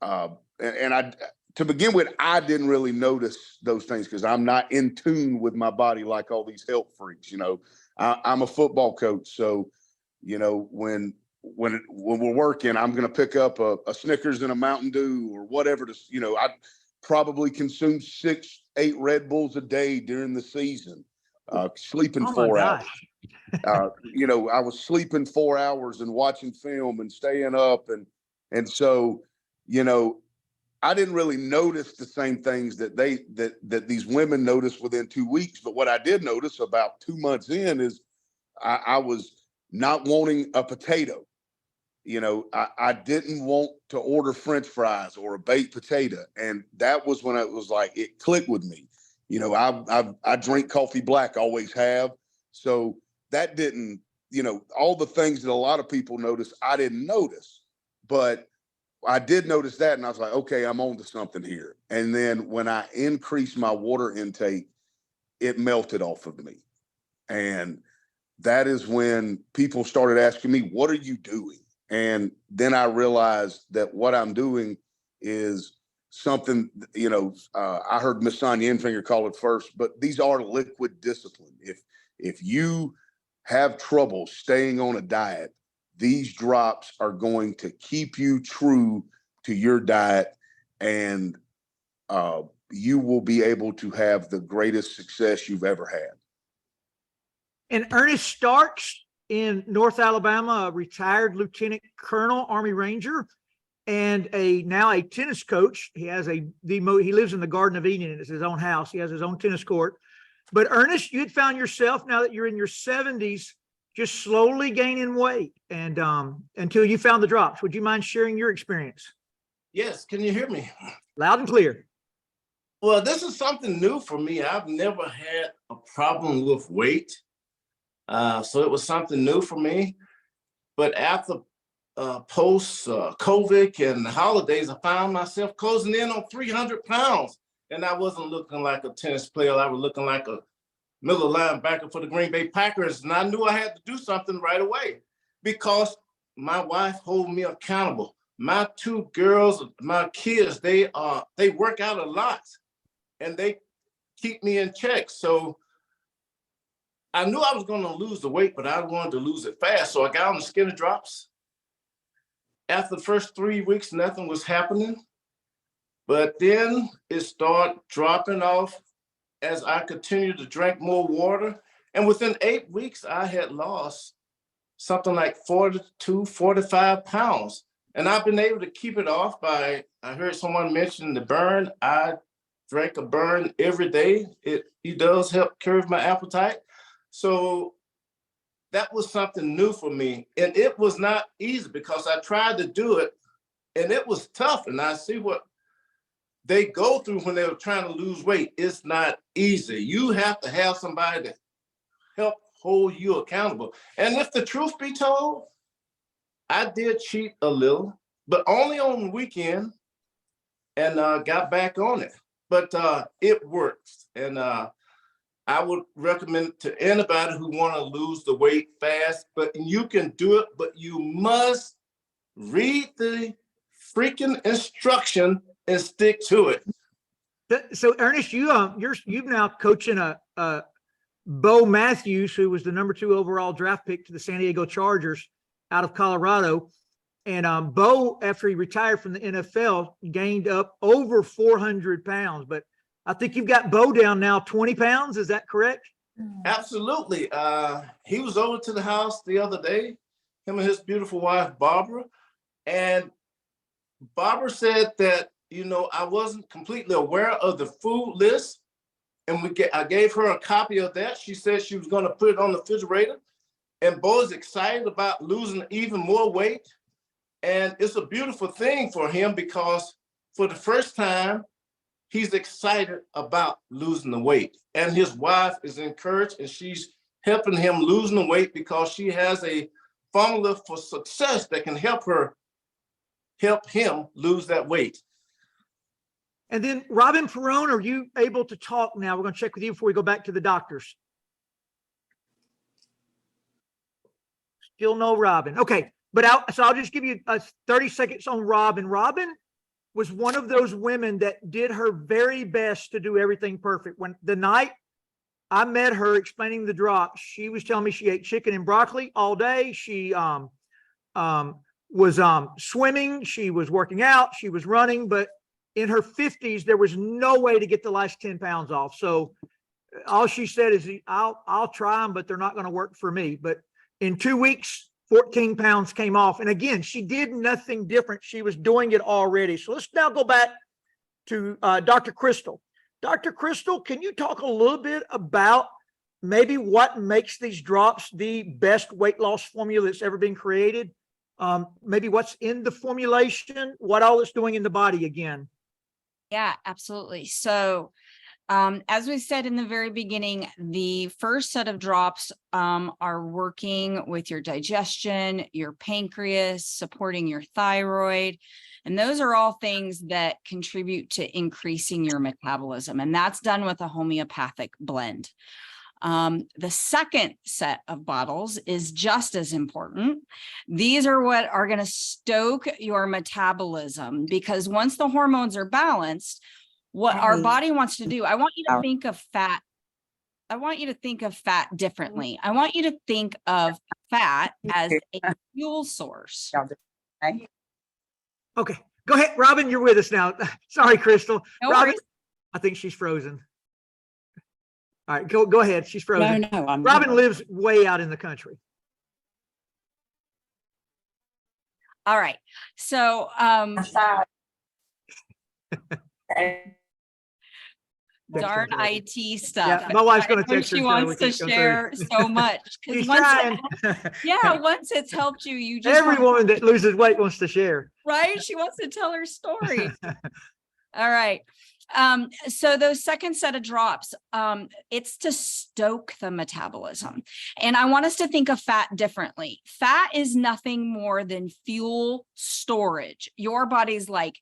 to begin with, I didn't really notice those things because I'm not in tune with my body like all these health freaks. You know, I'm a football coach. So, you know, when we're working, I'm going to pick up a Snickers and a Mountain Dew or whatever. You know, I probably consume 6-8 Red Bulls a day during the season, sleeping 4 hours. You know, I was sleeping 4 hours and watching film and staying up. And so, you know, I didn't really notice the same things that these women noticed within 2 weeks. But what I did notice about 2 months in is I was not wanting a potato. You know, I didn't want to order French fries or a baked potato. And that was when it was like, it clicked with me. You know, I drink coffee black, always have. So that didn't, you know, all the things that a lot of people notice, I didn't notice. But I did notice that, and I was like, okay, I'm on to something here. And then when I increased my water intake, it melted off of me. And that is when people started asking me, what are you doing? And then I realized that what I'm doing is something, you know, I heard Miss Sonia Enfinger call it first, but these are liquid discipline. If you have trouble staying on a diet, these drops are going to keep you true to your diet, and you will be able to have the greatest success you've ever had. And Ernest Starks in North Alabama, a retired Lieutenant Colonel, Army Ranger, and now a tennis coach. He has he lives in the Garden of Eden, and it's his own house. He has his own tennis court. But Ernest, you had found yourself, now that you're in your 70s, just slowly gaining weight, and until you found the drops. Would you mind sharing your experience? Yes, can you hear me? Loud and clear. Well, this is something new for me. I've never had a problem with weight. So it was something new for me. But after post-COVID and the holidays, I found myself closing in on 300 pounds. And I wasn't looking like a tennis player. I was looking like a middle linebacker for the Green Bay Packers. And I knew I had to do something right away because my wife holds me accountable. My 2 girls, my kids, they work out a lot and they keep me in check. So I knew I was going to lose the weight, but I wanted to lose it fast. So I got on the skinny drops. After the first 3 weeks, nothing was happening. But then it started dropping off as I continued to drink more water. And within 8 weeks, I had lost something like 42, 45 pounds. And I've been able to keep it off by, I heard someone mention the burn. I drink a burn every day. It does help curb my appetite. So that was something new for me. And it was not easy because I tried to do it and it was tough. And I see what they go through when they were trying to lose weight. It's not easy. You have to have somebody to help hold you accountable. And if the truth be told, I did cheat a little, but only on the weekend, and got back on it. But it works. And I would recommend it to anybody who want to lose the weight fast, but you can do it, but you must read the freaking instruction and stick to it. So Ernest, you've now coaching a Bo Matthews, who was the #2 overall draft pick to the San Diego Chargers out of Colorado. And Bo, after he retired from the NFL, gained up over 400 pounds. But I think you've got Bo down now 20 pounds. Is that correct? Absolutely. He was over to the house the other day, him and his beautiful wife, Barbara. And Barbara said that, I wasn't completely aware of the food list. And I gave her a copy of that. She said she was going to put it on the refrigerator. And Bo is excited about losing even more weight. And it's a beautiful thing for him because for the first time, he's excited about losing the weight. And his wife is encouraged and she's helping him losing the weight because she has a formula for success that can help him lose that weight. And then Robin Perone, are you able to talk now? We're going to check with you before we go back to the doctors. Still no Robin. Okay. But I'll just give you 30 seconds on Robin. Robin was one of those women that did her very best to do everything perfect. When the night I met her explaining the drops, she was telling me she ate chicken and broccoli all day. She was swimming, she was working out, she was running, but in her 50s, there was no way to get the last 10 pounds off. So all she said is, I'll try them, but they're not going to work for me. But in 2 weeks, 14 pounds came off. And again, she did nothing different. She was doing it already. So let's now go back to Dr. Crystal. Dr. Crystal, can you talk a little bit about maybe what makes these drops the best weight loss formula that's ever been created? Maybe what's in the formulation, what all it's doing in the body again. Yeah, absolutely. So as we said in the very beginning, the first set of drops are working with your digestion, your pancreas, supporting your thyroid. And those are all things that contribute to increasing your metabolism. And that's done with a homeopathic blend. The second set of bottles is just as important. These are what are going to stoke your metabolism, because once the hormones are balanced, what our body wants to do, I want you to think of fat. I want you to think of fat differently. I want you to think of fat as a fuel source. Okay, go ahead. Robin, you're with us now. Sorry, Crystal. No Robin, worries. I think she's frozen. All right, go ahead. She's frozen. No, Robin lives way out in the country. All right. So darn IT stuff. Yeah, my wife's going to I know text her. she and tell her wants we to can't go share through. so much. She's Once trying. once it's helped you, you just Every woman that loses weight wants to share. right? She wants to tell her story. All right. So those second set of drops, it's to stoke the metabolism. And I want us to think of fat differently. Fat is nothing more than fuel storage. Your body's like,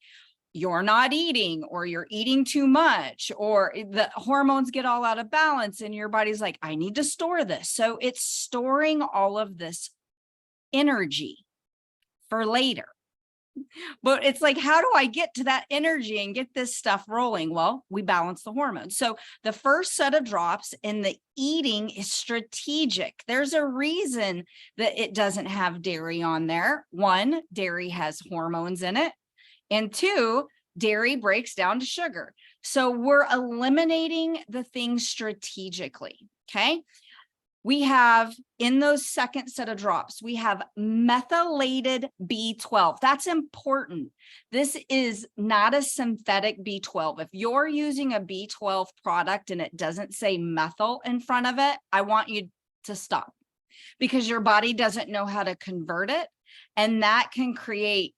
you're not eating, or you're eating too much, or the hormones get all out of balance and your body's like, I need to store this. So it's storing all of this energy for later. But it's like, how do I get to that energy and get this stuff rolling? Well, we balance the hormones. So the first set of drops in the eating is strategic. There's a reason that it doesn't have dairy on there. One, dairy has hormones in it. And two, dairy breaks down to sugar. So we're eliminating the things strategically. Okay. We have in those second set of drops, we have methylated B12. That's important. This is not a synthetic B12. If you're using a B12 product and it doesn't say methyl in front of it, I want you to stop, because your body doesn't know how to convert it. And that can create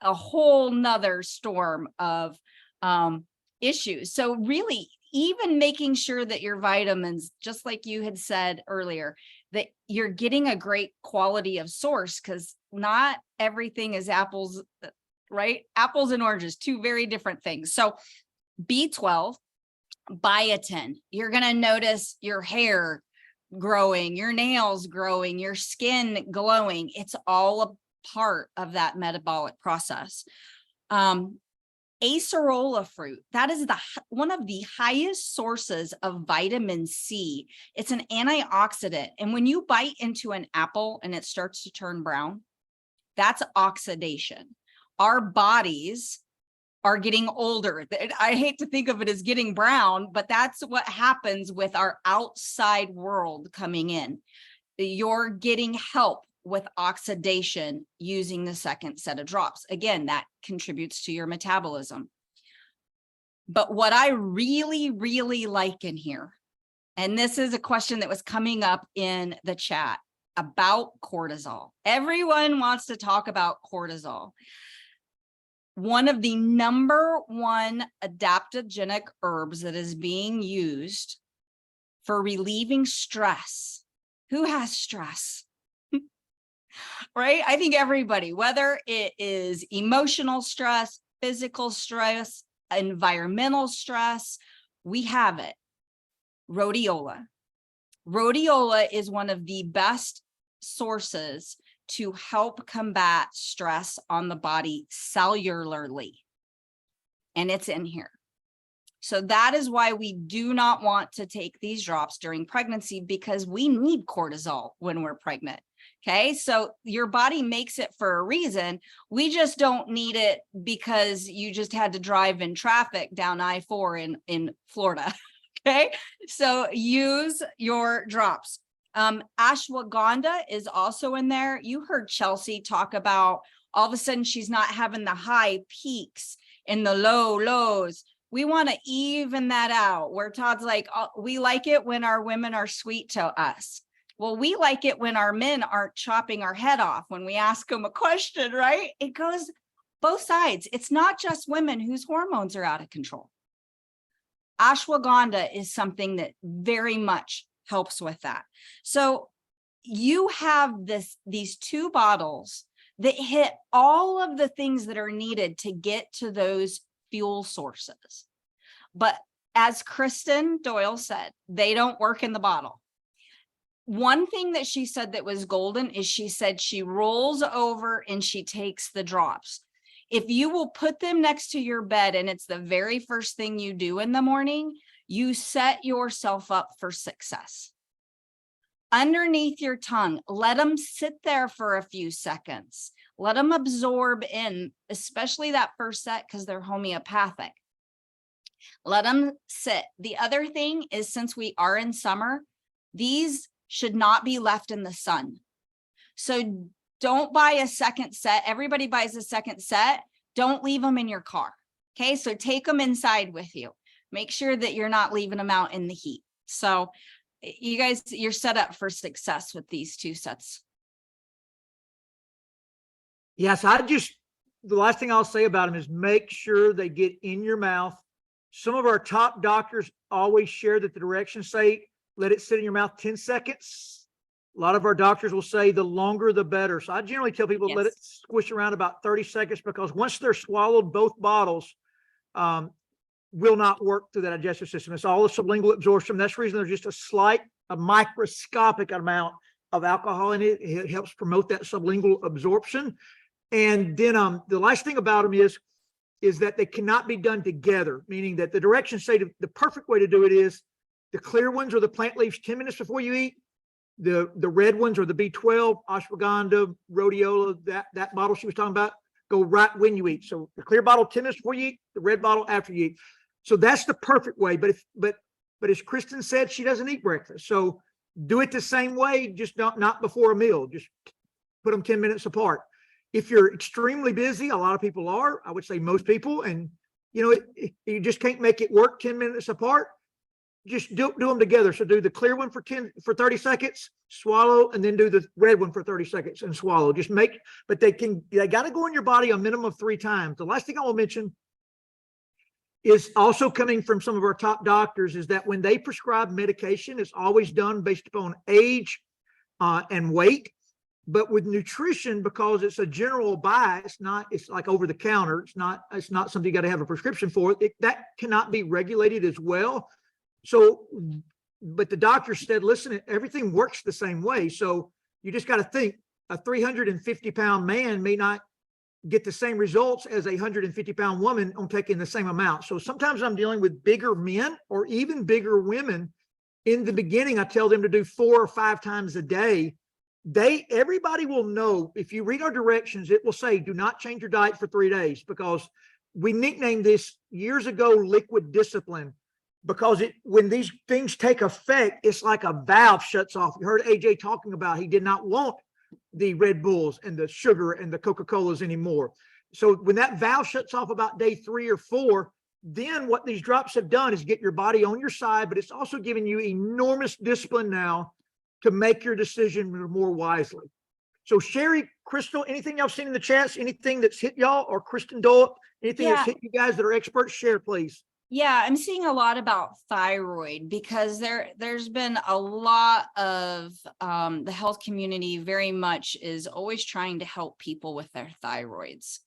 a whole nother storm of issues. So really, even making sure that your vitamins, just like you had said earlier, that you're getting a great quality of source, because not everything is apples, right? Apples and oranges, two very different things. So B12, biotin, you're going to notice your hair growing, your nails growing, your skin glowing. It's all a part of that metabolic process. Acerola fruit, that is one of the highest sources of vitamin C. It's an antioxidant. And when you bite into an apple and it starts to turn brown, that's oxidation. Our bodies are getting older. I hate to think of it as getting brown, but that's what happens with our outside world coming in. You're getting help with oxidation using the second set of drops. Again, that contributes to your metabolism. But what I really, really like in here, and this is a question that was coming up in the chat about cortisol. Everyone wants to talk about cortisol. One of the number one adaptogenic herbs that is being used for relieving stress Who has stress? Right? I think everybody, whether it is emotional stress, physical stress, environmental stress, we have it. Rhodiola. Rhodiola is one of the best sources to help combat stress on the body cellularly. And it's in here. So that is why we do not want to take these drops during pregnancy, because we need cortisol when we're pregnant. Okay, so your body makes it for a reason. We just don't need it because you just had to drive in traffic down I-4 in Florida. Okay, so use your drops. Ashwagandha is also in there. You heard Chelsea talk about all of a sudden she's not having the high peaks and the low lows. We want to even that out, where Todd's like, oh, we like it when our women are sweet to us. Well, we like it when our men aren't chopping our head off when we ask them a question, right? It goes both sides. It's not just women whose hormones are out of control. Ashwagandha is something that very much helps with that. So you have these 2 bottles that hit all of the things that are needed to get to those fuel sources. But as Kristen Doyle said, they don't work in the bottle. One thing that she said that was golden is she said she rolls over and she takes the drops. If you will put them next to your bed and it's the very first thing you do in the morning, you set yourself up for success. Underneath your tongue, let them sit there for a few seconds. Let them absorb in, especially that first set, because they're homeopathic. Let them sit. The other thing is, since we are in summer, these should not be left in the sun. So don't buy a second set. Everybody buys a second set. Don't leave them in your car. Okay, so take them inside with you. Make sure that you're not leaving them out in the heat. So you guys, you're set up for success with these 2 sets. Yes, the last thing I'll say about them is make sure they get in your mouth. Some of our top doctors always share that the directions say, let it sit in your mouth 10 seconds. A lot of our doctors will say the longer, the better. So I generally tell people, let it squish around about 30 seconds, because once they're swallowed, both bottles will not work through the digestive system. It's all the sublingual absorption. That's the reason there's just a microscopic amount of alcohol in it. It helps promote that sublingual absorption. And then the last thing about them is that they cannot be done together, meaning that the directions say the perfect way to do it is the clear ones or the plant leaves 10 minutes before you eat. The red ones or the B12, ashwagandha, rhodiola, that bottle she was talking about, go right when you eat. So the clear bottle 10 minutes before you eat, the red bottle after you eat. So that's the perfect way. But as Kristen said, she doesn't eat breakfast. So do it the same way, just not before a meal. Just put them 10 minutes apart. If you're extremely busy, a lot of people are, I would say most people, and you just can't make it work 10 minutes apart. Just do them together. So do the clear one for 30 seconds, swallow, and then do the red one for 30 seconds and swallow. But they got to go in your body a minimum of 3 times. The last thing I will mention is also coming from some of our top doctors is that when they prescribe medication, it's always done based upon age and weight. But with nutrition, because it's a general buy, it's like over the counter. It's not something you got to have a prescription for. That cannot be regulated as well. So, but the doctor said, listen, everything works the same way. So you just got to think a 350-pound man may not get the same results as a 150-pound woman on taking the same amount. So sometimes I'm dealing with bigger men or even bigger women. In the beginning, I tell them to do 4 or 5 times a day. Everybody will know, if you read our directions, it will say, do not change your diet for 3 days, because we nicknamed this years ago liquid discipline, because when these things take effect, it's like a valve shuts off. You heard AJ talking about, he did not want the Red Bulls and the sugar and the Coca-Colas anymore. So when that valve shuts off about day 3 or 4, then what these drops have done is get your body on your side, but it's also giving you enormous discipline now to make your decision more wisely. So Sherry, Crystal, anything y'all seen in the chats, anything that's hit y'all, or Kristen Doyle, anything that's hit you guys that are experts, share, please. Yeah, I'm seeing a lot about thyroid because there's been a lot of the health community very much is always trying to help people with their thyroids.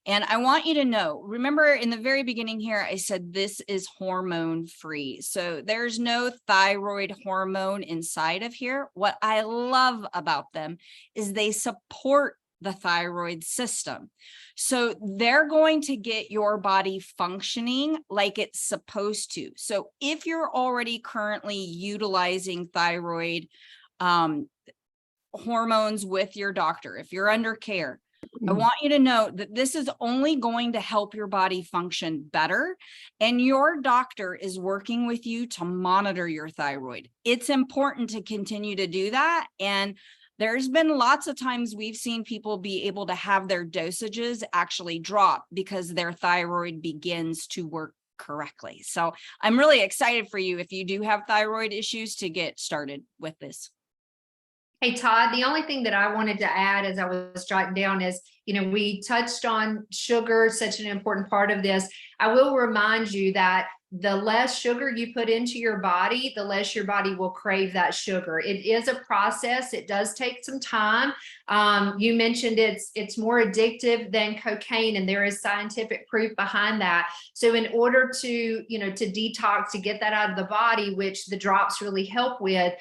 And I want you to know, remember in the very beginning here, I said this is hormone free. So there's no thyroid hormone inside of here. What I love about them is they support the thyroid system. So they're going to get your body functioning like it's supposed to. So if you're already currently utilizing thyroid hormones with your doctor, if you're under care, I want you to know that this is only going to help your body function better. And your doctor is working with you to monitor your thyroid. It's important to continue to do that. And there's been lots of times we've seen people be able to have their dosages actually drop because their thyroid begins to work correctly. So I'm really excited for you if you do have thyroid issues to get started with this. Hey, Todd, the only thing that I wanted to add as I was jotting down is, we touched on sugar, such an important part of this. I will remind you that the less sugar you put into your body, the less your body will crave that sugar. It is a process. It does take some time. You mentioned it's more addictive than cocaine, and there is scientific proof behind that. So in order to, to detox, to get that out of the body, which the drops really help with,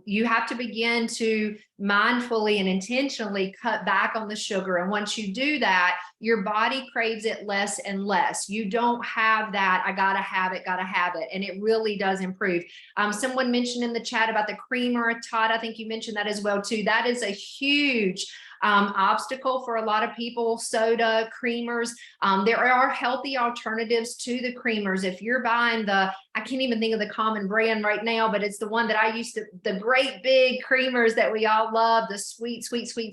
you have to begin to mindfully and intentionally cut back on the sugar. And once you do that, your body craves it less and less. You don't have that, I gotta have it. And it really does improve. Someone mentioned in the chat about the creamer. Todd, I think you mentioned that as well too. That is a huge obstacle for a lot of people. Soda, creamers. There are healthy alternatives to the creamers. If you're buying I can't even think of the common brand right now, but it's the one that I used to, the great big creamers that we all love, the sweet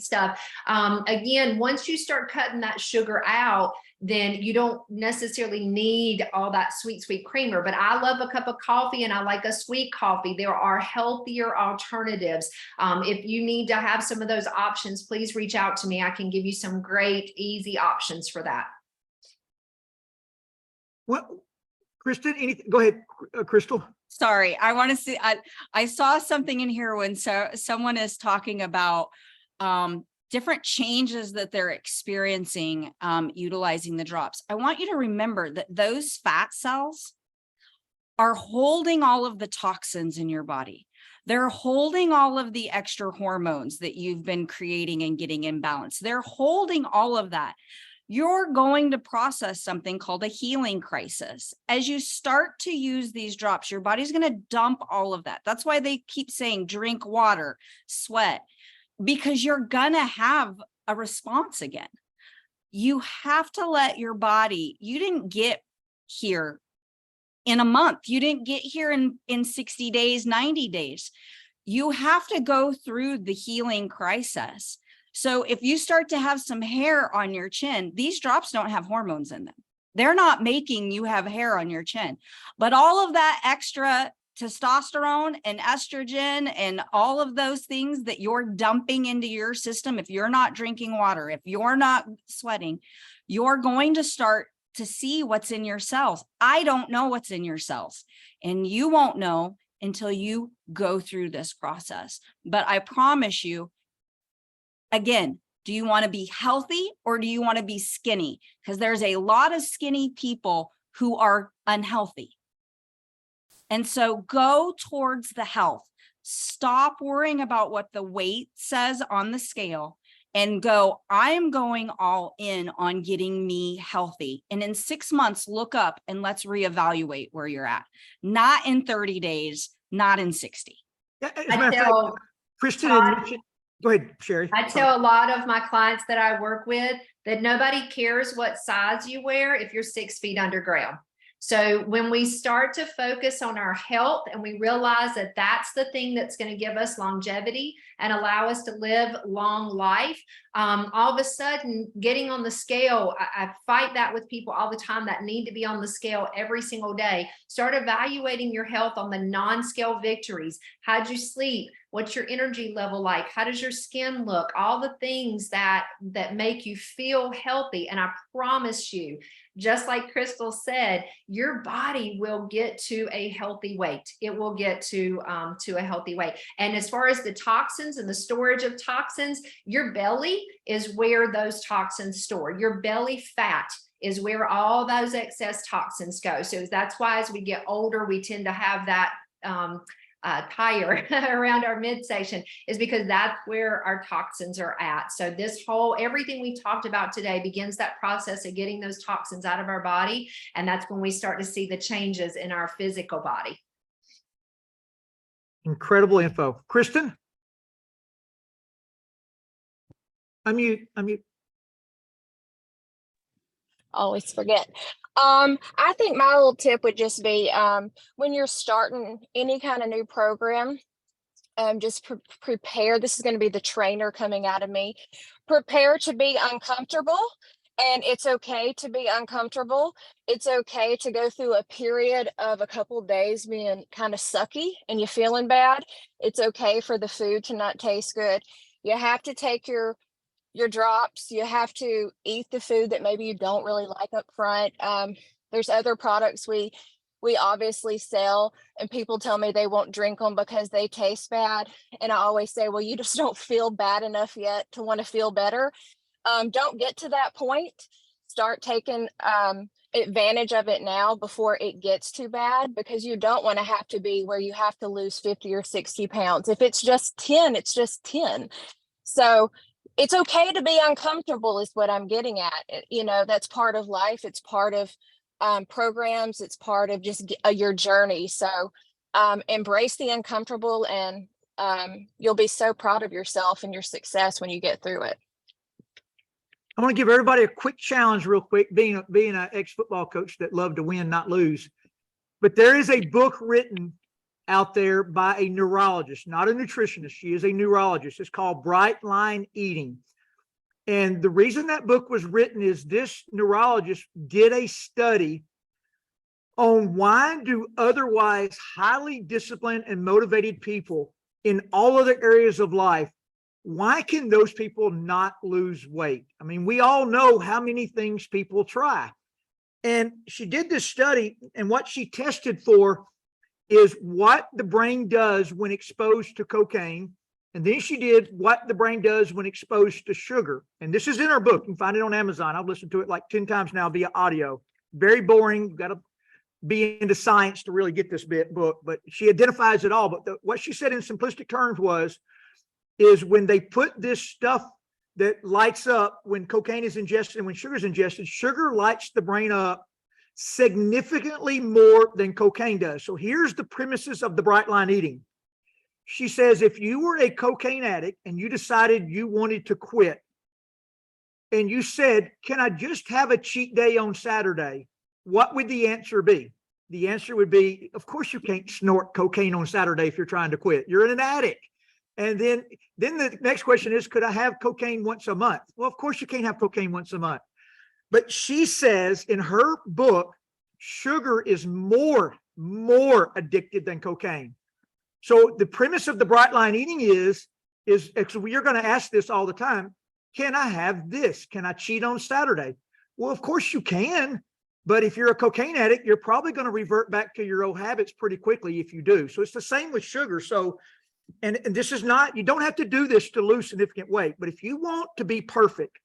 stuff. Again, once you start cutting that sugar out, then you don't necessarily need all that sweet creamer. But I love a cup of coffee and I like a sweet coffee. There are healthier alternatives. If you need to have some of those options, please reach out to me. I can give you some great, easy options for that. Well, Kristen, anything? Go ahead, Crystal. Sorry, I want to see, I saw something in here when someone is talking about different changes that they're experiencing utilizing the drops. I want you to remember that those fat cells are holding all of the toxins in your body. They're holding all of the extra hormones that you've been creating and getting imbalanced. They're holding all of that. You're going to process something called a healing crisis. As you start to use these drops, your body's going to dump all of that. That's why they keep saying drink water, sweat, because you're going to have a response again. You have to let your body, you didn't get here in a month. You didn't get here in 60 days, 90 days. You have to go through the healing crisis. So if you start to have some hair on your chin, these drops don't have hormones in them. They're not making you have hair on your chin, but all of that extra testosterone and estrogen and all of those things that you're dumping into your system, if you're not drinking water, if you're not sweating, you're going to start to see what's in your cells. I don't know what's in your cells, and you won't know until you go through this process. But I promise you, again, do you want to be healthy or do you want to be skinny? Because there's a lot of skinny people who are unhealthy. And so go towards the health. Stop worrying about what the weight says on the scale and go, I am going all in on getting me healthy. And in 6 months, look up and let's reevaluate where you're at. Not in 30 days, not in 60. As a matter of fact, Kristen had mentioned, go ahead, Sherry. I tell a lot of my clients that I work with that nobody cares what size you wear if you're 6 feet underground. So when we start to focus on our health and we realize that that's the thing that's going to give us longevity and allow us to live long life, all of a sudden getting on the scale, I fight that with people all the time that need to be on the scale every single day. Start evaluating your health on the non-scale victories. How'd you sleep? What's your energy level like? How does your skin look? All the things that make you feel healthy. And I promise you, just like Crystal said, your body will get to a healthy weight. It will get to a healthy weight. And as far as the toxins and the storage of toxins, your belly is where those toxins store. Your belly fat is where all those excess toxins go. So that's why as we get older, we tend to have that tire around our midsection, is because that's where our toxins are at. So this whole, everything we talked about today begins that process of getting those toxins out of our body. And that's when we start to see the changes in our physical body. Incredible info. Kristen? Unmute. Always forget. I think my little tip would just be when you're starting any kind of new program, just prepare. This is going to be the trainer coming out of me. Prepare to be uncomfortable. And it's okay to be uncomfortable. It's okay to go through a period of a couple of days being kind of sucky and you're feeling bad. It's okay for the food to not taste good. You have to take your drops. You have to eat the food that maybe you don't really like up front. There's other products we obviously sell, and people tell me they won't drink them because they taste bad. And I always say, well, you just don't feel bad enough yet to want to feel better. Don't get to that point. Start taking advantage of it now before it gets too bad, because you don't want to have to be where you have to lose 50 or 60 pounds. If it's just 10, it's just 10. So it's okay to be uncomfortable is what I'm getting at. You know, that's part of life. It's part of programs. It's part of just your journey. So embrace the uncomfortable, and you'll be so proud of yourself and your success when you get through it. I want to give everybody a quick challenge real quick, being an ex-football coach that loved to win, not lose. But there is a book written out there by a neurologist, not a nutritionist. She is a neurologist. It's called Bright Line Eating. And the reason that book was written is this neurologist did a study on why do otherwise highly disciplined and motivated people in all other areas of life, why can those people not lose weight? I mean, we all know how many things people try. And she did this study, and what she tested for is what the brain does when exposed to cocaine. And then she did what the brain does when exposed to sugar. And this is in her book. You can find it on Amazon. I've listened to it like 10 times now via audio. Very boring. You've got to be into science to really get this book, but she identifies it all. But what she said in simplistic terms is when they put this stuff that lights up when cocaine is ingested and when sugar is ingested, sugar lights the brain up significantly more than cocaine does. So here's the premises of the Bright Line Eating. She says, if you were a cocaine addict and you decided you wanted to quit, and you said, can I just have a cheat day on Saturday? What would the answer be? The answer would be, of course you can't snort cocaine on Saturday if you're trying to quit. You're an addict. And then the next question is, could I have cocaine once a month? Well, of course you can't have cocaine once a month. But she says in her book, sugar is more addictive than cocaine. So the premise of the Bright Line Eating is you're going to ask this all the time. Can I have this? Can I cheat on Saturday? Well, of course you can. But if you're a cocaine addict, you're probably going to revert back to your old habits pretty quickly if you do. So it's the same with sugar. So, and this is not, you don't have to do this to lose significant weight. But if you want to be perfect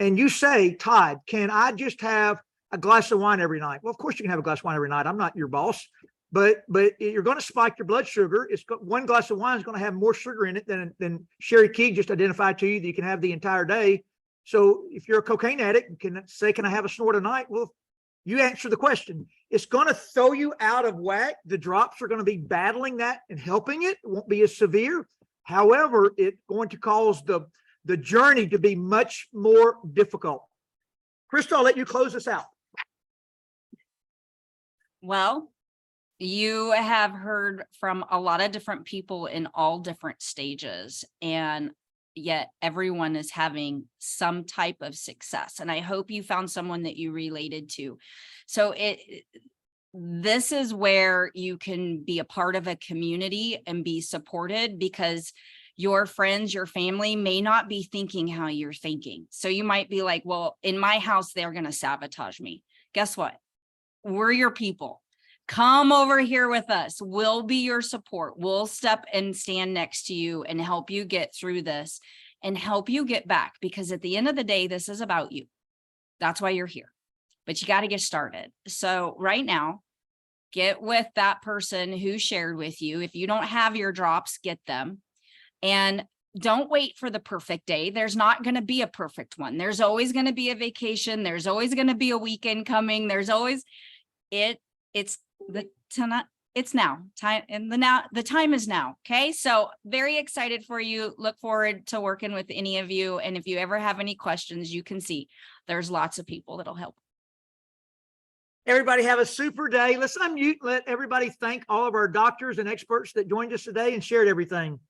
and you say, Todd, can I just have a glass of wine every night? Well, of course you can have a glass of wine every night. I'm not your boss. But you're going to spike your blood sugar. It's got, one glass of wine is going to have more sugar in it than Sherry Keeg just identified to you that you can have the entire day. So if you're a cocaine addict, can I have a snort a night? Well, you answer the question. It's going to throw you out of whack. The drops are going to be battling that and helping it. It won't be as severe. However, it's going to cause the journey to be much more difficult. Crystal, I'll let you close us out. Well, you have heard from a lot of different people in all different stages, and yet everyone is having some type of success. And I hope you found someone that you related to. So this is where you can be a part of a community and be supported, because Your friends, your family may not be thinking how you're thinking. So you might be like, well, in my house, they're going to sabotage me. Guess what? We're your people. Come over here with us. We'll be your support. We'll step and stand next to you and help you get through this and help you get back. Because at the end of the day, this is about you. That's why you're here. But you got to get started. So right now, get with that person who shared with you. If you don't have your drops, get them. And don't wait for the perfect day. There's not going to be a perfect one. There's always going to be a vacation. There's always going to be a weekend coming. There's always it's now time, and the time is now. Okay. So very excited for you. Look forward to working with any of you. And if you ever have any questions, you can see there's lots of people that'll help. Everybody have a super day. Let's unmute and let everybody thank all of our doctors and experts that joined us today and shared everything.